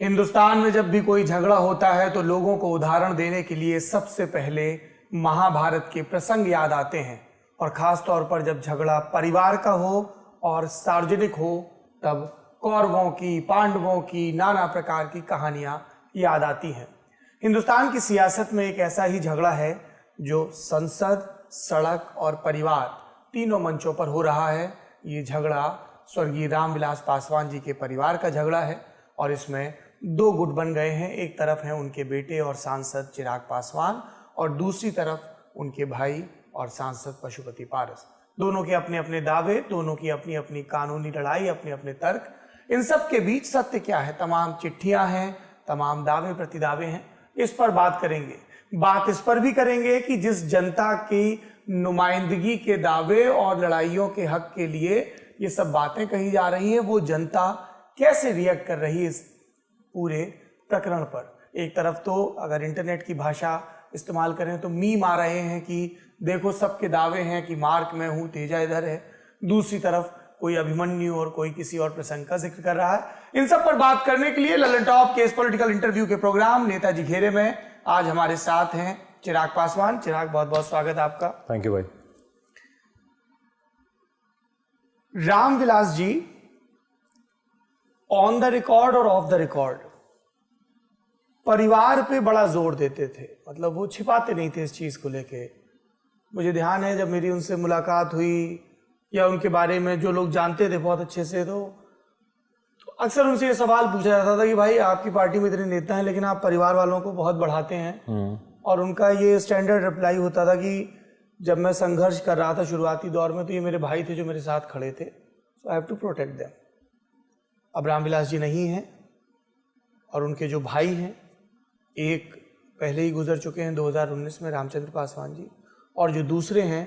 हिंदुस्तान में जब भी कोई झगड़ा होता है तो लोगों को उदाहरण देने के लिए सबसे पहले महाभारत के प्रसंग याद आते हैं। और खास तौर पर जब झगड़ा परिवार का हो और सार्वजनिक हो तब कौरवों की, पांडवों की, नाना प्रकार की कहानियां याद आती हैं। हिंदुस्तान की सियासत में एक ऐसा ही झगड़ा है जो संसद, सड़क और परिवार तीनों मंचों पर हो रहा है। ये झगड़ा स्वर्गीय रामविलास पासवान जी के परिवार का झगड़ा है और इसमें दो गुट बन गए हैं। एक तरफ हैं उनके बेटे और सांसद चिराग पासवान और दूसरी तरफ उनके भाई और सांसद पशुपति पारस। दोनों के अपने अपने दावे, दोनों की अपनी अपनी कानूनी लड़ाई, अपने अपने तर्क। इन सब के बीच सत्य क्या है? तमाम चिट्ठियां हैं, तमाम दावे प्रतिदावे हैं। इस पर बात करेंगे। बात इस पर भी करेंगे कि जिस जनता की नुमाइंदगी के दावे और लड़ाइयों के हक के लिए ये सब बातें कही जा रही हैं, वो जनता कैसे रिएक्ट कर रही है इस पूरे प्रकरण पर। एक तरफ तो अगर इंटरनेट की भाषा इस्तेमाल करें तो मीम आ रहे हैं कि देखो सबके दावे हैं कि मार्क में हूं, तेजा इधर है। दूसरी तरफ कोई अभिमन्यु और कोई किसी और प्रसंग का जिक्र कर रहा है। इन सब पर बात करने के लिए ललन टॉप के इस पॉलिटिकल इंटरव्यू के प्रोग्राम नेताजी घेरे में आज हमारे साथ हैं चिराग पासवान। चिराग, बहुत बहुत स्वागत आपका। थैंक यू भाई। Ramvilas ji on the record और ऑफ द रिकॉर्ड परिवार पे बड़ा जोर देते थे, मतलब वो छिपाते नहीं थे इस चीज को लेके। मुझे ध्यान है जब मेरी उनसे मुलाकात हुई या उनके बारे में जो लोग जानते थे बहुत अच्छे से, तो अक्सर उनसे ये सवाल पूछा जाता था कि भाई आपकी पार्टी में इतने नेता हैं लेकिन आप परिवार वालों को बहुत बढ़ाते हैं। और उनका ये स्टैंडर्ड रिप्लाई होता था कि जब मैं संघर्ष कर रहा था शुरुआती दौर में तो ये मेरे भाई थे जो मेरे साथ खड़े थे, so I have to protect them. अब रामविलास जी नहीं हैं और उनके जो भाई हैं, एक पहले ही गुजर चुके हैं 2019 में रामचंद्र पासवान जी, और जो दूसरे हैं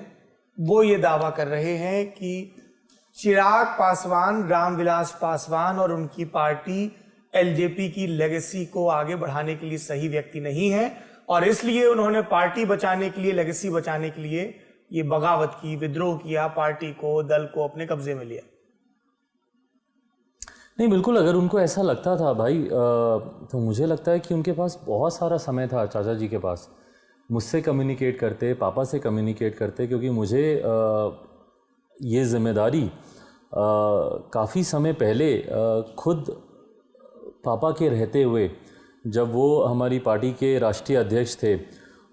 वो ये दावा कर रहे हैं कि चिराग पासवान, रामविलास पासवान और उनकी पार्टी एलजेपी की लेगेसी को आगे बढ़ाने के लिए सही व्यक्ति नहीं है और इसलिए उन्होंने पार्टी बचाने के लिए, लेगेसी बचाने के लिए ये बगावत की, विद्रोह किया, पार्टी को, दल को अपने कब्जे में लिया। नहीं, बिल्कुल अगर उनको ऐसा लगता था भाई तो मुझे लगता है कि उनके पास बहुत सारा समय था चाचा जी के पास। मुझसे कम्युनिकेट करते, पापा से कम्युनिकेट करते, क्योंकि मुझे ये जिम्मेदारी काफ़ी समय पहले खुद पापा के रहते हुए, जब वो हमारी पार्टी के राष्ट्रीय अध्यक्ष थे,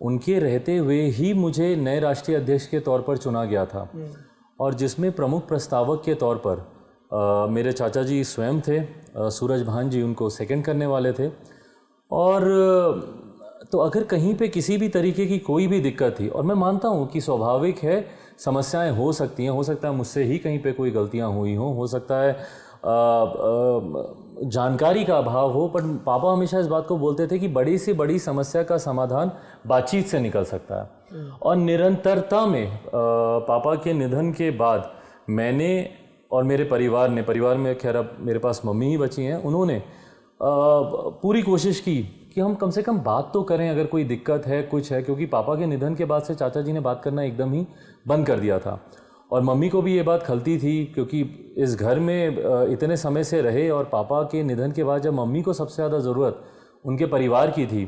उनके रहते हुए ही मुझे नए राष्ट्रीय अध्यक्ष के तौर पर चुना गया था और जिसमें प्रमुख प्रस्तावक के तौर पर मेरे चाचा जी स्वयं थे। सूरज भान जी उनको सेकंड करने वाले थे। और तो अगर कहीं पे किसी भी तरीके की कोई भी दिक्कत थी, और मैं मानता हूँ कि स्वाभाविक है, समस्याएं हो सकती हैं, हो सकता है मुझसे ही कहीं पे कोई गलतियाँ हुई हों, हो सकता है जानकारी का अभाव हो, पर पापा हमेशा इस बात को बोलते थे कि बड़ी से बड़ी समस्या का समाधान बातचीत से निकल सकता है। और निरंतरता में पापा के निधन के बाद मैंने और मेरे परिवार में खैर अब मेरे पास मम्मी ही बची हैं, उन्होंने पूरी कोशिश की कि हम कम से कम बात तो करें अगर कोई दिक्कत है, कुछ है, क्योंकि पापा के निधन के बाद से चाचा जी ने बात करना एकदम ही बंद कर दिया था। और मम्मी को भी ये बात खलती थी क्योंकि इस घर में इतने समय से रहे और पापा के निधन के बाद जब मम्मी को सबसे ज़्यादा ज़रूरत उनके परिवार की थी,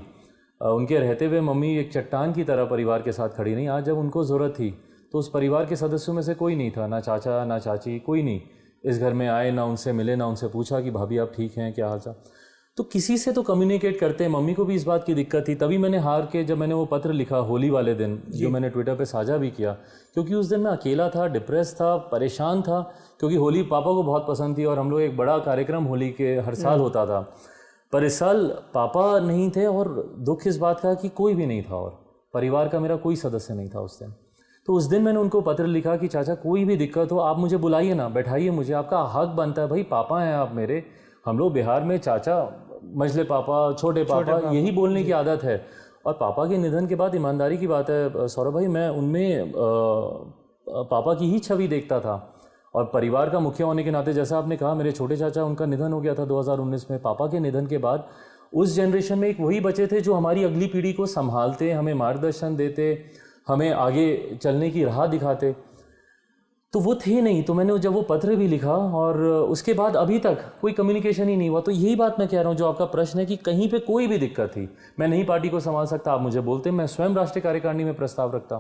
उनके रहते हुए मम्मी एक चट्टान की तरह परिवार के साथ खड़ी नहीं। आज जब उनको ज़रूरत थी तो उस परिवार के सदस्यों में से कोई नहीं था, ना चाचा ना चाची, कोई नहीं इस घर में आए, ना उनसे मिले, ना उनसे पूछा कि भाभी आप ठीक हैं, क्या हाल चाल। तो किसी से तो कम्युनिकेट करते हैं। मम्मी को भी इस बात की दिक्कत थी, तभी मैंने हार के जब मैंने वो पत्र लिखा होली वाले दिन, जो मैंने ट्विटर पे साझा भी किया, क्योंकि उस दिन मैं अकेला था, डिप्रेस था, परेशान था, क्योंकि होली पापा को बहुत पसंद थी और हम लोग एक बड़ा कार्यक्रम होली के हर साल होता था, पर इस साल पापा नहीं थे। और दुख इस बात का कि कोई भी नहीं था और परिवार का मेरा कोई सदस्य नहीं था उस दिन। तो उस दिन मैंने उनको पत्र लिखा कि चाचा कोई भी दिक्कत हो आप मुझे बुलाइए ना, बैठाइए मुझे, आपका हक बनता है भाई, पापा हैं आप मेरे। हम लोग बिहार में चाचा, मझले पापा, छोटे पापा यही बोलने की आदत है। और पापा के निधन के बाद ईमानदारी की बात है सौरभ भाई, मैं उनमें पापा की ही छवि देखता था। और परिवार का मुखिया होने के नाते, जैसा आपने कहा, मेरे छोटे चाचा, उनका निधन हो गया था 2019 में। पापा के निधन के बाद उस जनरेशन में एक वही बचे थे जो हमारी अगली पीढ़ी को संभालते, हमें मार्गदर्शन देते, हमें आगे चलने की राह दिखाते। तो वो थे नहीं। तो मैंने जब वो पत्र भी लिखा और उसके बाद अभी तक कोई कम्युनिकेशन ही नहीं हुआ। तो यही बात मैं कह रहा हूँ, जो आपका प्रश्न है कि कहीं पे कोई भी दिक्कत थी, मैं नहीं पार्टी को संभाल सकता, आप मुझे बोलते, मैं स्वयं राष्ट्रीय कार्यकारिणी में प्रस्ताव रखता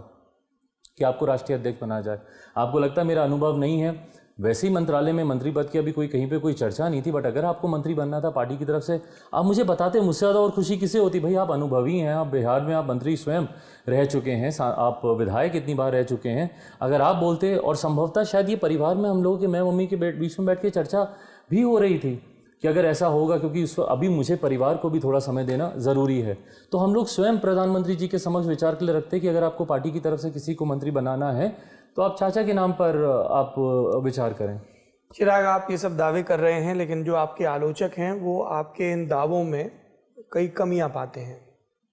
कि आपको राष्ट्रीय अध्यक्ष बनाया जाए। आपको लगता है मेरा अनुभव नहीं है, वैसे ही मंत्रालय में मंत्री पद की अभी कोई कहीं पे कोई चर्चा नहीं थी, बट अगर आपको मंत्री बनना था पार्टी की तरफ से, आप मुझे बताते, मुझसे ज़्यादा और खुशी किसे होती। भाई आप अनुभवी हैं, आप बिहार में आप मंत्री स्वयं रह चुके हैं, आप विधायक इतनी बार रह चुके हैं। अगर आप बोलते, और संभवतः शायद ये परिवार में हम लोगों के, मैं मम्मी के बीच में बैठ के चर्चा भी हो रही थी कि अगर ऐसा होगा, क्योंकि अभी मुझे परिवार को भी थोड़ा समय देना ज़रूरी है, तो हम लोग स्वयं प्रधानमंत्री जी के समक्ष विचार के लिए रखते हैं कि अगर आपको पार्टी की तरफ से किसी को मंत्री बनाना है तो आप चाचा के नाम पर आप विचार करें। चिराग, आप ये सब दावे कर रहे हैं, लेकिन जो आपके आलोचक हैं वो आपके इन दावों में कई कमियां पाते हैं।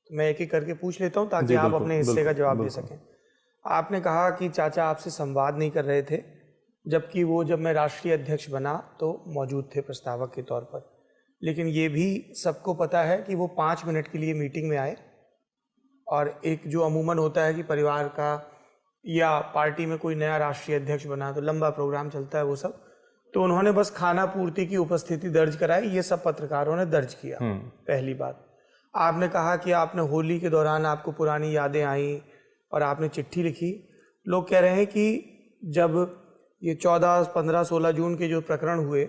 तो मैं एक एक करके पूछ लेता हूं ताकि आप अपने हिस्से का जवाब दे सकें। आपने कहा कि चाचा आपसे संवाद नहीं कर रहे थे, जबकि वो जब मैं राष्ट्रीय अध्यक्ष बना तो मौजूद थे प्रस्तावक के तौर पर। लेकिन ये भी सबको पता है कि वो 5 मिनट के लिए मीटिंग में आए, और एक जो अमूमन होता है कि परिवार का या पार्टी में कोई नया राष्ट्रीय अध्यक्ष बना तो लंबा प्रोग्राम चलता है वो सब, तो उन्होंने बस खाना पूर्ति की उपस्थिति दर्ज कराई। ये सब पत्रकारों ने दर्ज किया। पहली बात। आपने कहा कि आपने होली के दौरान आपको पुरानी यादें आई और आपने चिट्ठी लिखी। लोग कह रहे हैं कि जब ये 14, 15, 16 जून के जो प्रकरण हुए,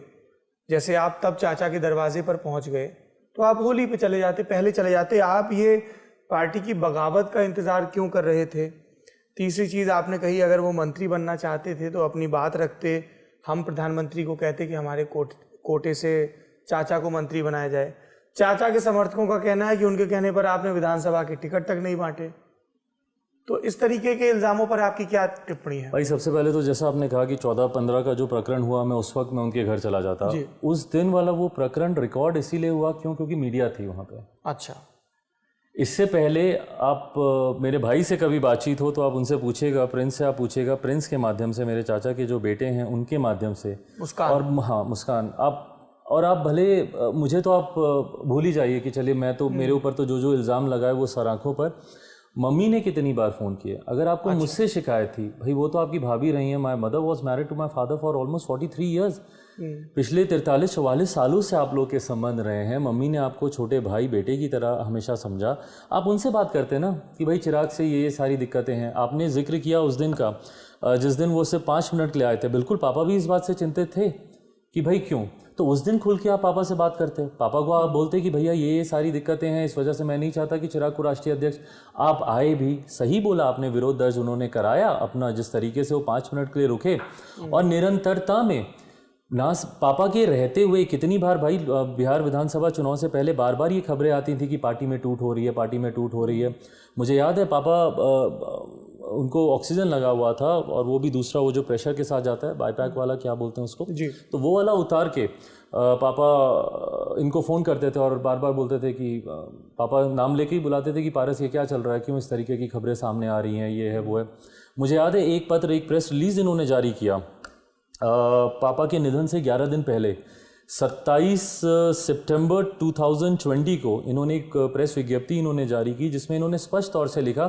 जैसे आप तब चाचा के दरवाजे पर पहुंच गए तो आप होली पे चले जाते, पहले चले जाते। आप ये पार्टी की बगावत का इंतज़ार क्यों कर रहे थे? तीसरी चीज़ आपने कही, अगर वो मंत्री बनना चाहते थे तो अपनी बात रखते, हम प्रधानमंत्री को कहते कि हमारे कोटे से चाचा को मंत्री बनाया जाए। चाचा के समर्थकों का कहना है कि उनके कहने पर आपने विधानसभा के टिकट तक नहीं बांटे। तो इस तरीके के इल्ज़ामों पर आपकी क्या टिप्पणी है? भाई सबसे पहले तो जैसा आपने कहा कि 14-15 का जो प्रकरण हुआ, मैं उस वक्त मैं उनके घर चला जाता। उस दिन वाला वो प्रकरण रिकॉर्ड इसीलिए हुआ क्योंकि मीडिया थी वहाँ पे। अच्छा। इससे पहले आप मेरे भाई से कभी बातचीत हो तो आप उनसे पूछेगा, प्रिंस से आप पूछेगा, प्रिंस के माध्यम से, मेरे चाचा के जो बेटे हैं उनके माध्यम से, मुस्कान, और हाँ मुस्कान, आप भले मुझे तो आप भूल ही जाइए कि चलिए मैं तो, मेरे ऊपर तो जो इल्ज़ाम लगाए वो सराखों पर। मम्मी ने कितनी बार फ़ोन किया। अगर आपको मुझसे शिकायत थी, भाई वो तो आपकी भाभी रही हैं। My mother was married to my father for almost 43 years. पिछले 43-44 सालों से आप लोग के संबंध रहे हैं। मम्मी ने आपको छोटे भाई बेटे की तरह हमेशा समझा। आप उनसे बात करते ना कि भाई चिराग से ये सारी दिक्कतें हैं। आपने जिक्र किया उस दिन का, जिस दिन वो सिर्फ 5 मिनट के लिए आए थे। बिल्कुल पापा भी इस बात से चिंतित थे कि भाई क्यों, तो उस दिन खुल के आप पापा से बात करते, पापा को आप बोलते कि भैया ये सारी दिक्कतें हैं, इस वजह से मैं नहीं चाहता कि चिराग को राष्ट्रीय अध्यक्ष। आप आए भी, सही बोला आपने, विरोध दर्ज उन्होंने कराया अपना, जिस तरीके से वो 5 मिनट के लिए रुके, और निरंतरता में ना पापा के रहते हुए कितनी बार, भाई बिहार विधानसभा चुनाव से पहले बार बार ये खबरें आती थी कि पार्टी में टूट हो रही है, पार्टी में टूट हो रही है। मुझे याद है पापा उनको ऑक्सीजन लगा हुआ था, और वो भी दूसरा वो जो प्रेशर के साथ जाता है, बाईपैक वाला क्या बोलते हैं उसको जी, तो वो वाला उतार के पापा इनको फ़ोन करते थे और बार बार बोलते थे कि पापा नाम लेके ही बुलाते थे कि पारस ये क्या चल रहा है, क्यों इस तरीके की खबरें सामने आ रही हैं, ये है वो है। मुझे याद है एक पत्र, एक प्रेस रिलीज़ इन्होंने जारी किया पापा के निधन से 11 दिन पहले, 27 सितंबर 2020 को इन्होंने एक प्रेस विज्ञप्ति इन्होंने जारी की, जिसमें इन्होंने स्पष्ट तौर से लिखा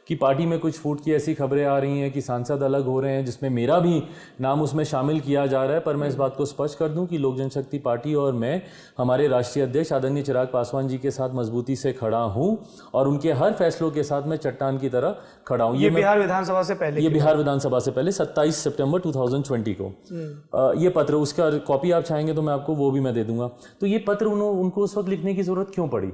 कि पार्टी में कुछ फूट की ऐसी खबरें आ रही हैं कि सांसद अलग हो रहे हैं, जिसमें मेरा भी नाम उसमें शामिल किया जा रहा है। पर मैं इस बात को स्पष्ट कर दूं कि लोक जनशक्ति पार्टी और मैं, हमारे राष्ट्रीय अध्यक्ष आदरणीय चिराग पासवान जी के साथ मजबूती से खड़ा हूं, और उनके हर फैसलों के साथ मैं चट्टान की तरह खड़ा हूं। ये बिहार विधानसभा से पहले, ये बिहार विधानसभा से पहले 27 सितंबर 2020 को ये पत्र, उसका कॉपी आप चाहेंगे तो मैं आपको वो भी मैं दे दूंगा। तो ये पत्र उनको उस वक्त लिखने की जरूरत क्यों पड़ी?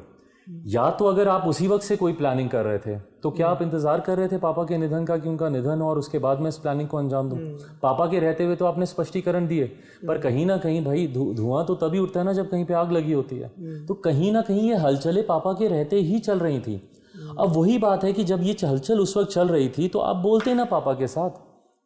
या तो अगर आप उसी वक्त से कोई प्लानिंग कर रहे थे तो क्या आप इंतजार कर रहे थे पापा के निधन का कि उनका निधन और उसके बाद मैं इस प्लानिंग को अंजाम दूं? पापा के रहते हुए तो आपने स्पष्टीकरण दिए, पर कहीं ना कहीं भाई धुआं तो तभी उठता है ना जब कहीं पे आग लगी होती है। तो कहीं ना कहीं ये हलचलें पापा के रहते ही चल रही थी। अब वही बात है कि जब ये हलचल उस वक्त चल रही थी तो आप बोलते ना पापा के साथ।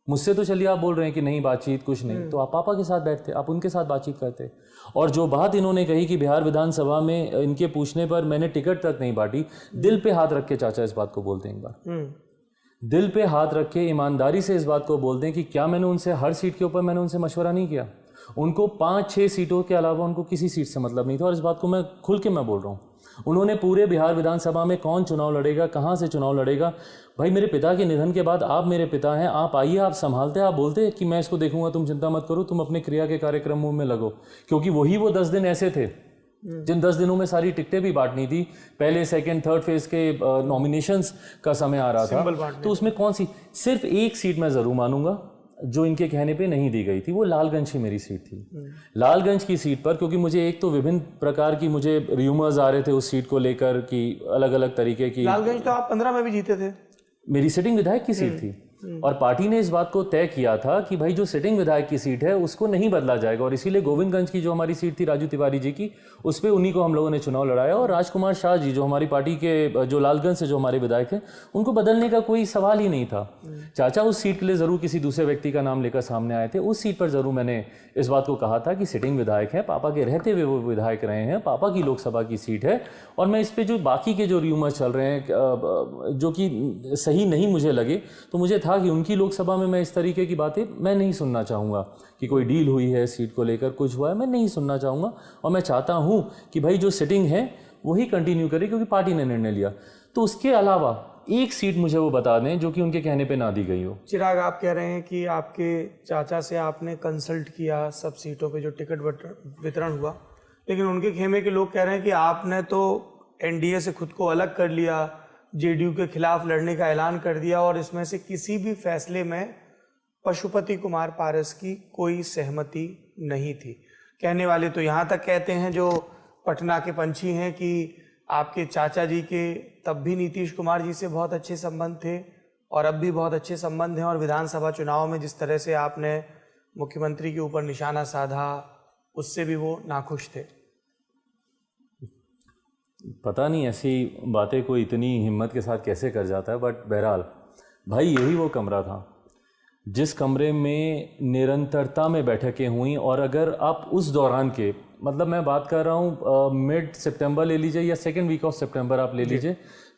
मुझसे तो चलिए आप बोल रहे हैं कि नहीं बातचीत कुछ नहीं, तो आप पापा के साथ बैठते, आप उनके साथ बातचीत करते। और जो बात इन्होंने कही कि बिहार विधानसभा में इनके पूछने पर मैंने टिकट तक नहीं बांटी, दिल पे हाथ रख के चाचा इस बात को बोलते हैं एक बार, दिल पे हाथ रख के ईमानदारी से इस बात को बोलते हैं कि क्या मैंने उनसे हर सीट के ऊपर मैंने उनसे मशवरा नहीं किया? उनको 5-6 सीटों के अलावा उनको किसी सीट से मतलब नहीं था, और इस बात को मैं खुल के मैं बोल रहा हूँ। उन्होंने पूरे बिहार विधानसभा में कौन चुनाव लड़ेगा, कहाँ से चुनाव लड़ेगा, भाई मेरे पिता के निधन के बाद आप मेरे पिता हैं, आप आइए, आप संभालते, आप बोलते कि मैं इसको देखूंगा, तुम चिंता मत करो, तुम अपने क्रिया के कार्यक्रमों में लगो। क्योंकि वही वो 10 दिन ऐसे थे जिन 10 दिनों में सारी टिकटें भी बांटनी थी, पहले सेकंड थर्ड फेज के नॉमिनेशंस का समय आ रहा था, तो उसमें कौन सी, सिर्फ एक सीट मैं ज़रूर मानूंगा जो इनके कहने पे नहीं दी गई थी, वो लालगंज की मेरी सीट थी। लालगंज की सीट पर, क्योंकि मुझे एक तो विभिन्न प्रकार की मुझे र्यूमर्स आ रहे थे उस सीट को लेकर कि अलग अलग तरीके की, लालगंज तो आप 15 में भी जीते थे, मेरी सिटिंग विधायक की सीट थी, और पार्टी ने इस बात को तय किया था कि भाई जो सिटिंग विधायक की सीट है उसको नहीं बदला जाएगा, और इसीलिए गोविंदगंज की जो हमारी सीट थी राजू तिवारी जी की, उस पर उन्हीं को हम लोगों ने चुनाव लड़ाया, और राजकुमार शाह जी जो हमारी पार्टी के, जो लालगंज से जो हमारे विधायक हैं, उनको बदलने का कोई सवाल ही नहीं था। चाचा उस सीट के लिए ज़रूर किसी दूसरे व्यक्ति का नाम लेकर सामने आए थे, उस सीट पर ज़रूर मैंने इस बात को कहा था कि सिटिंग विधायक हैं, पापा के रहते हुए वो विधायक रहे हैं, पापा की लोकसभा की सीट है, और मैं इस पर जो बाकी के जो र्यूमर्स चल रहे हैं जो कि सही नहीं मुझे लगे, तो मुझे था कि उनकी लोकसभा में मैं इस तरीके की बातें मैं नहीं सुनना चाहूँगा कि कोई डील हुई है सीट को लेकर, कुछ हुआ है, मैं नहीं सुनना चाहूँगा, और मैं चाहता हूँ कि भाई जो सिटिंग है वही कंटिन्यू करे, क्योंकि पार्टी ने निर्णय लिया। तो उसके अलावा एक सीट मुझे वो बता दें जो कि उनके कहने पे ना दी गई हो। चिराग, आप कह रहे हैं कि आपके चाचा से आपने कंसल्ट किया सब सीटों पे जो टिकट वितरण हुआ, लेकिन उनके खेमे के लोग कह रहे हैं कि आपने तो एनडीए से खुद को अलग कर लिया, जेडीयू के खिलाफ लड़ने का ऐलान कर दिया, और इसमें से किसी भी फैसले में पशुपति कुमार पारस की कोई सहमति नहीं थी। कहने वाले तो यहाँ तक कहते हैं जो पटना के पंछी हैं कि आपके चाचा जी के तब भी नीतीश कुमार जी से बहुत अच्छे संबंध थे और अब भी बहुत अच्छे संबंध हैं, और विधानसभा चुनाव में जिस तरह से आपने मुख्यमंत्री के ऊपर निशाना साधा उससे भी वो नाखुश थे। पता नहीं ऐसी बातें कोई इतनी हिम्मत के साथ कैसे कर जाता है, बट बहरहाल भाई यही वो कमरा था जिस कमरे में निरंतरता में बैठकें हुई, और अगर आप उस दौरान के, मतलब मैं बात कर रहा हूँ मिड सितंबर ले लीजिए या सेकेंड वीक ऑफ सितंबर आप ले लीजिए,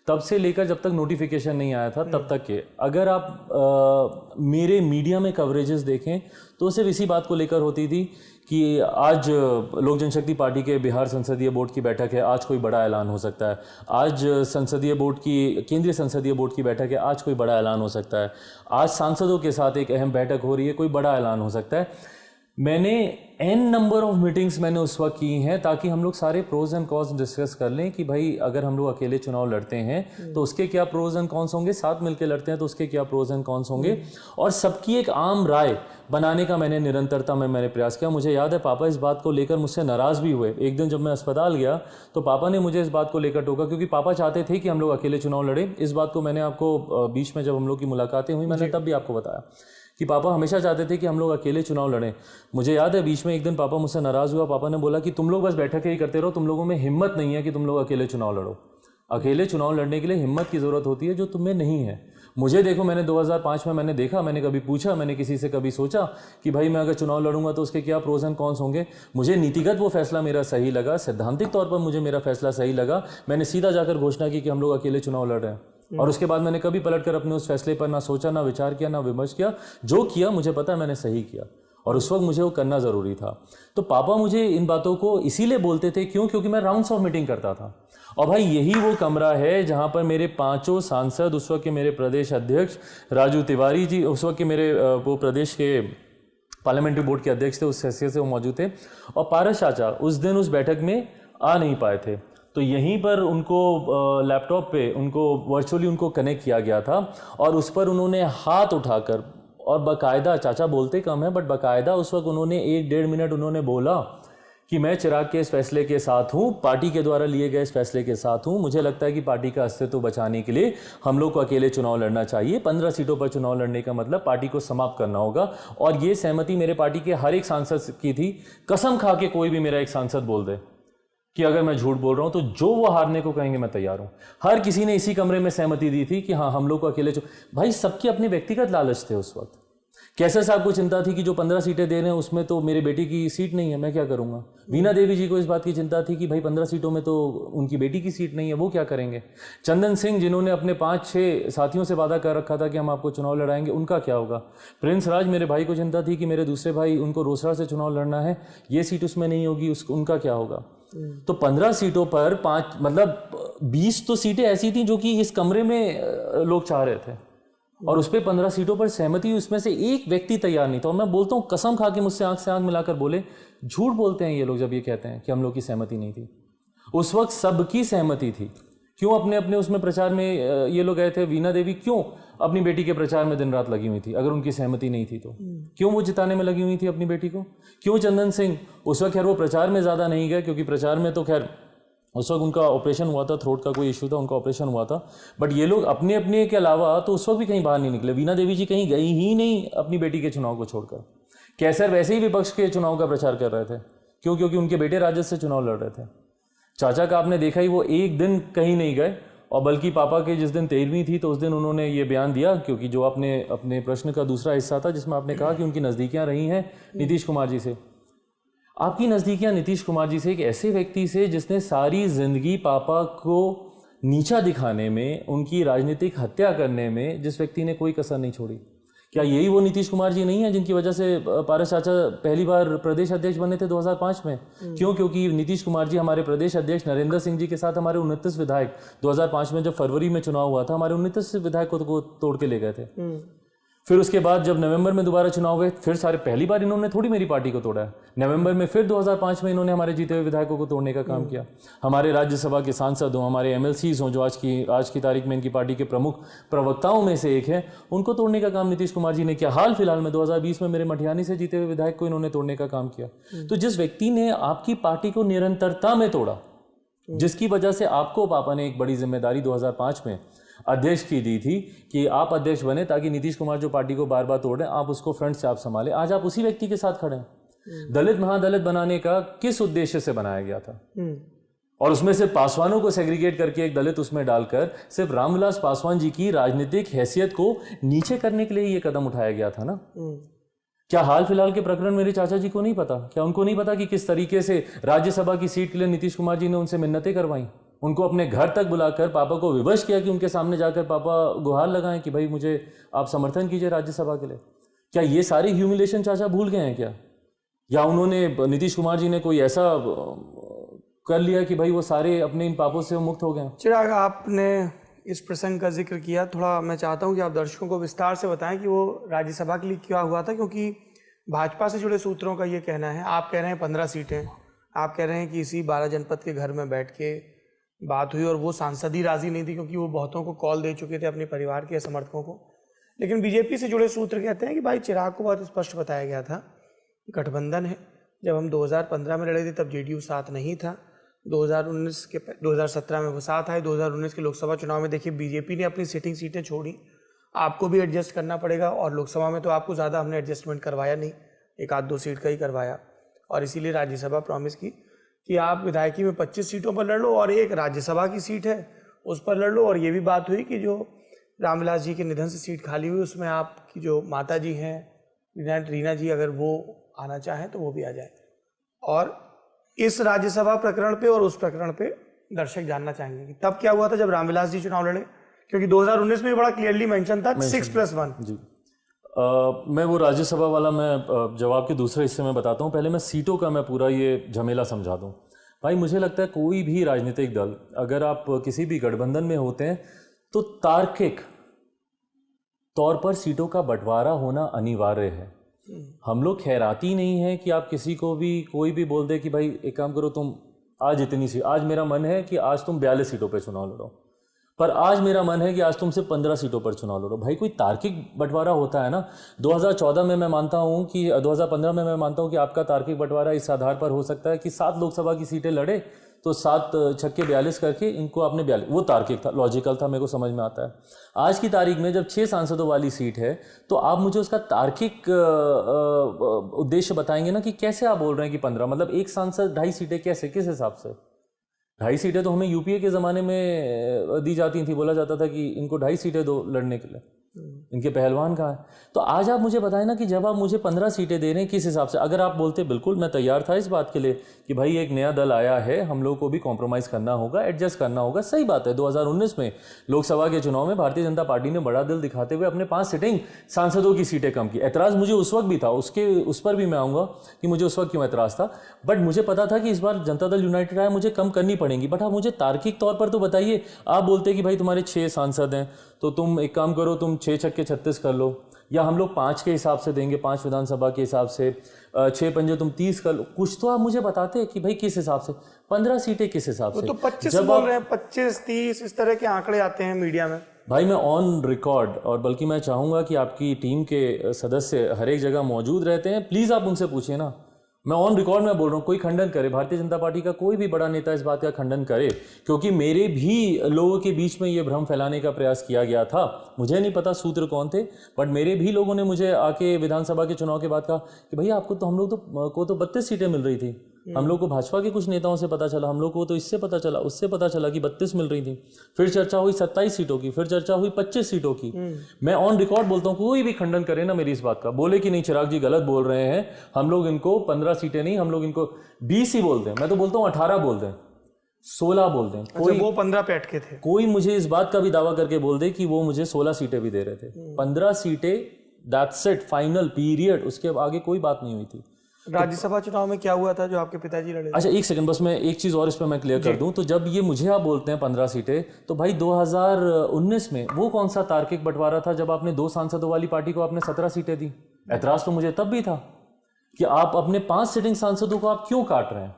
तब से लेकर जब तक नोटिफिकेशन नहीं आया था तब तक के, अगर आप मेरे मीडिया में कवरेजेस देखें तो सिर्फ इसी बात को लेकर होती थी कि आज लोक जनशक्ति पार्टी के बिहार संसदीय बोर्ड की बैठक है, आज कोई बड़ा ऐलान हो सकता है, आज संसदीय बोर्ड की, केंद्रीय संसदीय बोर्ड की बैठक है, आज कोई बड़ा ऐलान हो सकता है, आज सांसदों के साथ एक अहम बैठक हो रही है, कोई बड़ा ऐलान हो सकता है। मैंने n नंबर ऑफ मीटिंग्स मैंने उस वक्त की हैं ताकि हम लोग सारे प्रोज एंड कॉन्स डिस्कस कर लें कि भाई अगर हम लोग अकेले चुनाव लड़ते हैं तो उसके क्या प्रोज एंड कॉन्स होंगे, साथ मिलकर लड़ते हैं तो उसके क्या प्रोज एंड कॉन्स होंगे, और सबकी एक आम राय बनाने का मैंने निरंतरता में मैंने प्रयास किया। मुझे याद है पापा इस बात को लेकर मुझसे नाराज़ भी हुए। एक दिन जब मैं अस्पताल गया तो पापा ने मुझे इस बात को लेकर टोका, क्योंकि पापा चाहते थे कि हम लोग अकेले चुनाव लड़ें। इस बात को मैंने आपको बीच में जब हम लोग की मुलाकातें हुई मैंने तब भी आपको बताया कि पापा हमेशा चाहते थे कि हम लोग अकेले चुनाव लड़ें। मुझे याद है बीच में एक दिन पापा मुझसे नाराज़ हुआ, पापा ने बोला कि तुम लोग बस बैठकें ही करते रहो, तुम लोगों में हिम्मत नहीं है कि तुम लोग अकेले चुनाव लड़ो। अकेले चुनाव लड़ने के लिए हिम्मत की ज़रूरत होती है जो तुम्हें नहीं है। मुझे देखो, मैंने 2005 में मैंने देखा, मैंने कभी पूछा, मैंने किसी से कभी सोचा कि भाई मैं अगर चुनाव लड़ूंगा तो उसके क्या प्रोज एंड कॉन्स होंगे। मुझे नीतिगत वो फैसला मेरा सही लगा, सैद्धांतिक तौर पर मुझे मेरा फैसला सही लगा। मैंने सीधा जाकर घोषणा की कि हम लोग अकेले चुनाव लड़ रहे हैं, और उसके बाद मैंने कभी पलटकर अपने उस फैसले पर ना सोचा, ना विचार किया, ना विमर्श किया। जो किया मुझे पता है मैंने सही किया, और उस वक्त मुझे वो करना ज़रूरी था। तो पापा मुझे इन बातों को इसीलिए बोलते थे, क्योंकि मैं राउंड्स ऑफ मीटिंग करता था। और भाई यही वो कमरा है जहाँ पर मेरे 5 सांसद, उस वक्त के मेरे प्रदेश अध्यक्ष राजू तिवारी जी, उस वक्त के मेरे वो प्रदेश के पार्लियामेंट्री बोर्ड के अध्यक्ष थे, उस हैसियत से वो मौजूद थे, और पारस चाचा उस दिन उस बैठक में आ नहीं पाए थे। तो यहीं पर उनको लैपटॉप पे उनको वर्चुअली उनको कनेक्ट किया गया था, और उस पर उन्होंने हाथ उठाकर, और बाकायदा, चाचा बोलते कम है बट बाकायदा उस वक्त उन्होंने 1-1.5 मिनट उन्होंने बोला कि मैं चिराग के इस फैसले के साथ हूँ, पार्टी के द्वारा लिए गए इस फैसले के साथ हूँ। मुझे लगता है कि पार्टी का अस्तित्व बचाने के लिए हम लोग को अकेले चुनाव लड़ना चाहिए। 15 सीटों पर चुनाव लड़ने का मतलब पार्टी को समाप्त करना होगा, और ये सहमति मेरे पार्टी के हर एक सांसद की थी। कसम खा के कोई भी मेरा एक सांसद बोल दे कि अगर मैं झूठ बोल रहा हूं तो जो वो हारने को कहेंगे मैं तैयार हूं। हर किसी ने इसी कमरे में सहमति दी थी कि हाँ हम लोग को अकेले भाई सबके अपने व्यक्तिगत लालच थे उस वक्त कैसर साहब को चिंता थी कि जो 15 सीटें दे रहे हैं उसमें तो मेरे बेटी की सीट नहीं है, मैं क्या करूंगा। वीणा देवी जी को इस बात की चिंता थी कि भाई 15 सीटों में तो उनकी बेटी की सीट नहीं है, वो क्या करेंगे। चंदन सिंह जिन्होंने अपने 5-6 साथियों से वादा कर रखा था कि हम आपको चुनाव लड़ाएंगे, उनका क्या होगा। प्रिंस राज मेरे भाई को चिंता थी कि मेरे दूसरे भाई उनको रोसड़ा से चुनाव लड़ना है, ये सीट उसमें नहीं होगी, उनका क्या होगा। तो 15 सीटों पर 5 मतलब 20 तो सीटें ऐसी थी जो कि इस कमरे में लोग चाह रहे थे, और उस पर 15 सीटों पर सहमति, उसमें से एक व्यक्ति तैयार नहीं था। और मैं बोलता हूँ, कसम खा के मुझसे आंख से आंख मिलाकर बोले, झूठ बोलते हैं ये लोग जब ये कहते हैं कि हम लोग की सहमति नहीं थी। उस वक्त सबकी सहमति थी। क्यों अपने अपने उसमें प्रचार में ये लोग गए थे। वीणा देवी क्यों अपनी बेटी के प्रचार में दिन रात लगी हुई थी, अगर उनकी सहमति नहीं थी तो क्यों वो जिताने में लगी हुई थी अपनी बेटी को। क्यों चंदन सिंह उस वक्त, खैर वो प्रचार में ज़्यादा नहीं गए, क्योंकि प्रचार में तो खैर उस वक्त उनका ऑपरेशन हुआ था, थ्रोट का कोई इशू था, उनका ऑपरेशन हुआ था। बट ये लोग अपने अपने के अलावा तो उस वक्त भी कहीं बाहर नहीं निकले। वीणा देवी जी कहीं गई ही नहीं अपनी बेटी के चुनाव को छोड़कर। कैसर वैसे ही विपक्ष के चुनाव का प्रचार कर रहे थे। क्यों? क्योंकि उनके बेटे राजद से चुनाव लड़ रहे थे। चाचा का आपने देखा ही, वो एक दिन कहीं नहीं गए, और बल्कि पापा के जिस दिन 13वीं थी तो उस दिन उन्होंने ये बयान दिया, क्योंकि जो आपने अपने प्रश्न का दूसरा हिस्सा था जिसमें आपने कहा कि उनकी नज़दीकियाँ रही हैं नीतीश कुमार जी से। आपकी नज़दीकियाँ नीतीश कुमार जी से, एक ऐसे व्यक्ति से जिसने सारी जिंदगी पापा को नीचा दिखाने में, उनकी राजनीतिक हत्या करने में, जिस व्यक्ति ने कोई कसर नहीं छोड़ी। क्या यही वो नीतीश कुमार जी नहीं है जिनकी वजह से पारस चाचा पहली बार प्रदेश अध्यक्ष बने थे 2005 में? क्यों? क्योंकि नीतीश कुमार जी हमारे प्रदेश अध्यक्ष नरेंद्र सिंह जी के साथ हमारे 29 विधायक 2005 में जब फरवरी में चुनाव हुआ था, हमारे 29 विधायकों को तोड़ के ले गए थे। फिर उसके बाद जब नवंबर में दोबारा चुनाव हुए, फिर सारे, पहली बार इन्होंने थोड़ी मेरी पार्टी को तोड़ा है। नवंबर में फिर 2005 में इन्होंने हमारे जीते हुए विधायकों को तोड़ने का काम किया। हमारे राज्यसभा के सांसद हों, हमारे MLCs हों, जो आज की तारीख में इनकी पार्टी के प्रमुख प्रवक्ताओं में से एक है, उनको तोड़ने का काम नीतीश कुमार जी ने किया। हाल फिलहाल में 2020 में मेरे मठियानी से जीते हुए विधायक को इन्होंने तोड़ने का काम किया। तो जिस व्यक्ति ने आपकी पार्टी को निरंतरता में तोड़ा, जिसकी वजह से आपको पापा ने एक बड़ी जिम्मेदारी 2005 में अध्यक्ष की दी थी कि आप अध्यक्ष बने ताकि नीतीश कुमार जो पार्टी को बार बार तोड़ रहे हैं, आप उसको फ्रंट से आप संभाले। आज आप उसी व्यक्ति के साथ खड़े हैं। दलित महादलित बनाने का किस उद्देश्य से बनाया गया था? और उसमें से पासवानों को सेग्रीगेट करके एक दलित उसमें डालकर सिर्फ रामविलास पासवान जी की राजनीतिक हैसियत को नीचे करने के लिए ये कदम उठाया गया था ना। क्या हाल फिलहाल के प्रकरण मेरे चाचा जी को नहीं पता? क्या उनको नहीं पता कि किस तरीके से राज्यसभा की सीट के लिए नीतीश कुमार जी ने उनसे मिन्नतें करवाई, उनको अपने घर तक बुलाकर पापा को विवश किया कि उनके सामने जाकर पापा गुहार लगाएं कि भाई मुझे आप समर्थन कीजिए राज्यसभा के लिए? क्या ये सारी ह्यूमिलेशन चाचा भूल गए हैं क्या? या उन्होंने, नीतीश कुमार जी ने कोई ऐसा कर लिया कि भाई वो सारे अपने इन पापों से मुक्त हो गए? चिराग, आपने इस प्रसंग का जिक्र किया, थोड़ा मैं चाहता हूं कि आप दर्शकों को विस्तार से बताएं कि वो राज्यसभा के लिए क्या हुआ था, क्योंकि भाजपा से जुड़े सूत्रों का ये कहना है, आप कह रहे हैं 15 सीटें, आप कह रहे हैं कि इसी 12 जनपद के घर में बैठ के बात हुई और वो सांसद ही राजी नहीं थी क्योंकि वो बहुतों को कॉल दे चुके थे अपने परिवार के समर्थकों को। लेकिन बीजेपी से जुड़े सूत्र कहते हैं कि भाई चिराग को बहुत स्पष्ट बताया गया था, गठबंधन है। जब हम 2015 में लड़े थे तब जेडीयू साथ नहीं था, 2017 में वो साथ आए, 2019 के लोकसभा चुनाव में देखिए बीजेपी ने अपनी सिटिंग सीटें छोड़ी, आपको भी एडजस्ट करना पड़ेगा। और लोकसभा में तो आपको ज़्यादा हमने एडजस्टमेंट करवाया नहीं, 1-2 सीट का ही करवाया, और इसीलिए राज्यसभा प्रॉमिस की कि आप विधायकी में 25 सीटों पर लड़ लो और एक राज्यसभा की सीट है उस पर लड़ लो। और ये भी बात हुई कि जो रामविलास जी के निधन से सीट खाली हुई उसमें आपकी जो माता जी हैं रीना जी, अगर वो आना चाहें तो वो भी आ जाए। और इस राज्यसभा प्रकरण पे और उस प्रकरण पे दर्शक जानना चाहेंगे कि तब क्या हुआ था जब रामविलास जी चुनाव लड़े, क्योंकि 2019 में बड़ा क्लियरली मेंशन था 6+1। जी मैं वो राज्यसभा वाला मैं जवाब के दूसरे हिस्से में बताता हूँ। पहले मैं सीटों का मैं पूरा ये झमेला समझा दूँ। भाई मुझे लगता है कोई भी राजनीतिक दल, अगर आप किसी भी गठबंधन में होते हैं तो तार्किक तौर पर सीटों का बंटवारा होना अनिवार्य है। हम लोग खैराती नहीं है कि आप किसी को भी कोई भी बोल दे कि भाई एक काम करो, तुम आज इतनी सीट, आज मेरा मन है कि आज तुम 42 सीटों पर चुनाव लड़ो, पर आज मेरा मन है कि आज तुम सिर्फ 15 सीटों पर चुनाव लड़ो। भाई कोई तार्किक बंटवारा होता है ना। 2014 में मैं मानता हूँ कि 2015 में मैं मानता हूँ कि आपका तार्किक बंटवारा इस आधार पर हो सकता है कि 7 लोकसभा की सीटें लड़े तो 7 छक्के 42 करके इनको आपने 42, वो तार्किक था, लॉजिकल था, मेरे को समझ में आता है। आज की तारीख में जब 6 सांसदों वाली सीट है तो आप मुझे उसका तार्किक उद्देश्य बताएंगे ना कि कैसे आप बोल रहे हैं कि 15, मतलब एक सांसद 2.5 सीटें, कैसे, किस हिसाब से? 2.5 सीटें तो हमें यूपीए के ज़माने में दी जाती थी, बोला जाता था कि इनको 2.5 सीटें दो लड़ने के लिए। इनके पहलवान कहाँ है? तो आज आप मुझे बताएं ना कि जब आप मुझे 15 सीटें दे रहे हैं किस हिसाब से, अगर आप बोलते बिल्कुल मैं तैयार था इस बात के लिए कि भाई एक नया दल आया है, हम लोग को भी कॉम्प्रोमाइज़ करना होगा, एडजस्ट करना होगा, सही बात है। 2019 में लोकसभा के चुनाव में भारतीय जनता पार्टी ने बड़ा दिल दिखाते हुए अपने 5 सिटिंग सांसदों की सीटें कम की। एतराज़ मुझे उस वक्त भी था, उस पर भी मैं आऊँगा कि मुझे उस वक्त क्यों एतराज़ था, बट मुझे पता था कि इस बार जनता दल यूनाइटेड आया, मुझे कम करनी पड़ेंगी। बट आप मुझे तार्किक तौर पर तो बताइए, आप बोलते कि भाई तुम्हारे 6 सांसद हैं तो तुम एक काम करो, तुम 6 छक्के 36 कर लो, या हम लोग 5 के हिसाब से देंगे, 5 विधानसभा के हिसाब से, 6 पंजे तुम 30 कर लो। कुछ तो आप मुझे बताते कि भाई किस हिसाब से 15 सीटें किस हिसाब से? तो 25 बोल रहे हैं, 25 30 इस तरह के आंकड़े आते हैं मीडिया में। भाई मैं ऑन रिकॉर्ड, और बल्कि मैं चाहूँगा कि आपकी टीम के सदस्य हर एक जगह मौजूद रहते हैं, प्लीज़ आप उनसे पूछिए ना। मैं ऑन रिकॉर्ड में बोल रहा हूँ, कोई खंडन करे, भारतीय जनता पार्टी का कोई भी बड़ा नेता इस बात का खंडन करे, क्योंकि मेरे भी लोगों के बीच में ये भ्रम फैलाने का प्रयास किया गया था। मुझे नहीं पता सूत्र कौन थे, बट मेरे भी लोगों ने मुझे आके विधानसभा के चुनाव के बाद कहा कि भैया आपको तो, हम लोग को तो 32 सीटें मिल रही थी, हम लोग को भाजपा के कुछ नेताओं से पता चला, हम लोग को तो इससे पता चला, उससे पता चला कि 32 मिल रही थी। फिर चर्चा हुई 27 सीटों की, फिर चर्चा हुई 25 सीटों की। मैं ऑन रिकॉर्ड बोलता हूँ, कोई भी खंडन करे ना मेरी इस बात का, बोले कि नहीं चिराग जी गलत बोल रहे हैं, हम लोग इनको 15 सीटें नहीं, हम लोग इनको 20 ही बोल दें, मैं तो बोलता हूँ 18 बोल दें, 16 बोल दें। कोई वो 15 पे अटके थे, कोई मुझे इस बात का भी दावा करके बोल दे कि वो मुझे 16 सीटें भी दे रहे थे। 15 सीटें, दैट्स इट, फाइनल पीरियड, उसके आगे कोई बात नहीं हुई थी। राज्यसभा चुनाव में क्या हुआ था जो आपके पिताजी लड़े? अच्छा एक सेकंड, बस मैं एक चीज़ और इस पर मैं क्लियर कर दूं, तो जब ये मुझे आप बोलते हैं 15 सीटें, तो भाई 2019 में वो कौन सा तार्किक बंटवारा था जब आपने 2 सांसदों वाली पार्टी को आपने 17 सीटें दी? ऐतराज़ तो मुझे तब भी था कि आप अपने 5 सिटिंग सांसदों को आप क्यों काट रहे हैं,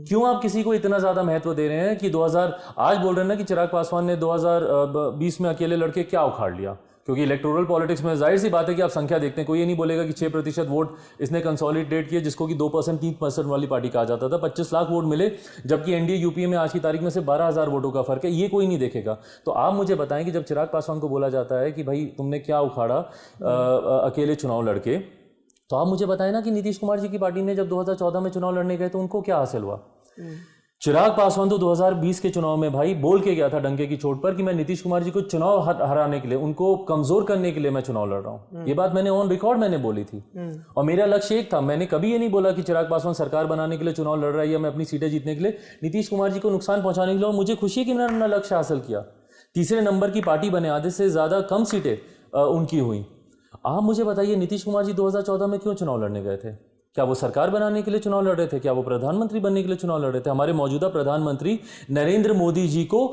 क्यों आप किसी को इतना ज़्यादा महत्व दे रहे हैं कि 2000, आज बोल रहे हैं ना कि चिराग पासवान ने 2020 में अकेले लड़के क्या उखाड़ लिया, क्योंकि इलेक्टोरल पॉलिटिक्स में जाहिर सी बात है कि आप संख्या देखते हैं, कोई ये नहीं बोलेगा कि 6% वोट इसने कंसोलिडेट किए, जिसको कि 2% 3% वाली पार्टी कहा जाता था। 25 लाख वोट मिले, जबकि एनडीए यूपीए में आज की तारीख में से 12,000 वोटों का फर्क है, ये कोई नहीं देखेगा। तो आप मुझे बताएं कि जब चिराग पासवान को बोला जाता है कि भाई तुमने क्या उखाड़ा अकेले चुनाव लड़के, तो आप मुझे बताएं ना कि नीतीश कुमार जी की पार्टी ने जब 2014 में चुनाव लड़ने गए तो उनको क्या हासिल हुआ? चिराग पासवान तो 2020 के चुनाव में भाई बोल के गया था डंके की चोट पर कि मैं नीतीश कुमार जी को चुनाव हराने के लिए, उनको कमजोर करने के लिए मैं चुनाव लड़ रहा हूं। ये बात मैंने ऑन रिकॉर्ड मैंने बोली थी, और मेरा लक्ष्य एक था, मैंने कभी ये नहीं बोला कि चिराग पासवान सरकार बनाने के लिए चुनाव लड़ रहा है या मैं अपनी सीटें जीतने के लिए, नीतीश कुमार जी को नुकसान पहुंचाने के लिए। और मुझे खुशी है कि मैंने अपना लक्ष्य हासिल किया, तीसरे नंबर की पार्टी बने, आधे से ज्यादा कम सीटें उनकी हुई। आप मुझे बताइए नीतीश कुमार जी 2014 में क्यों चुनाव लड़ने गए थे? क्या वो सरकार बनाने के लिए चुनाव लड़ रहे थे? क्या वो प्रधानमंत्री बनने के लिए चुनाव लड़ रहे थे? हमारे मौजूदा प्रधानमंत्री नरेंद्र मोदी जी को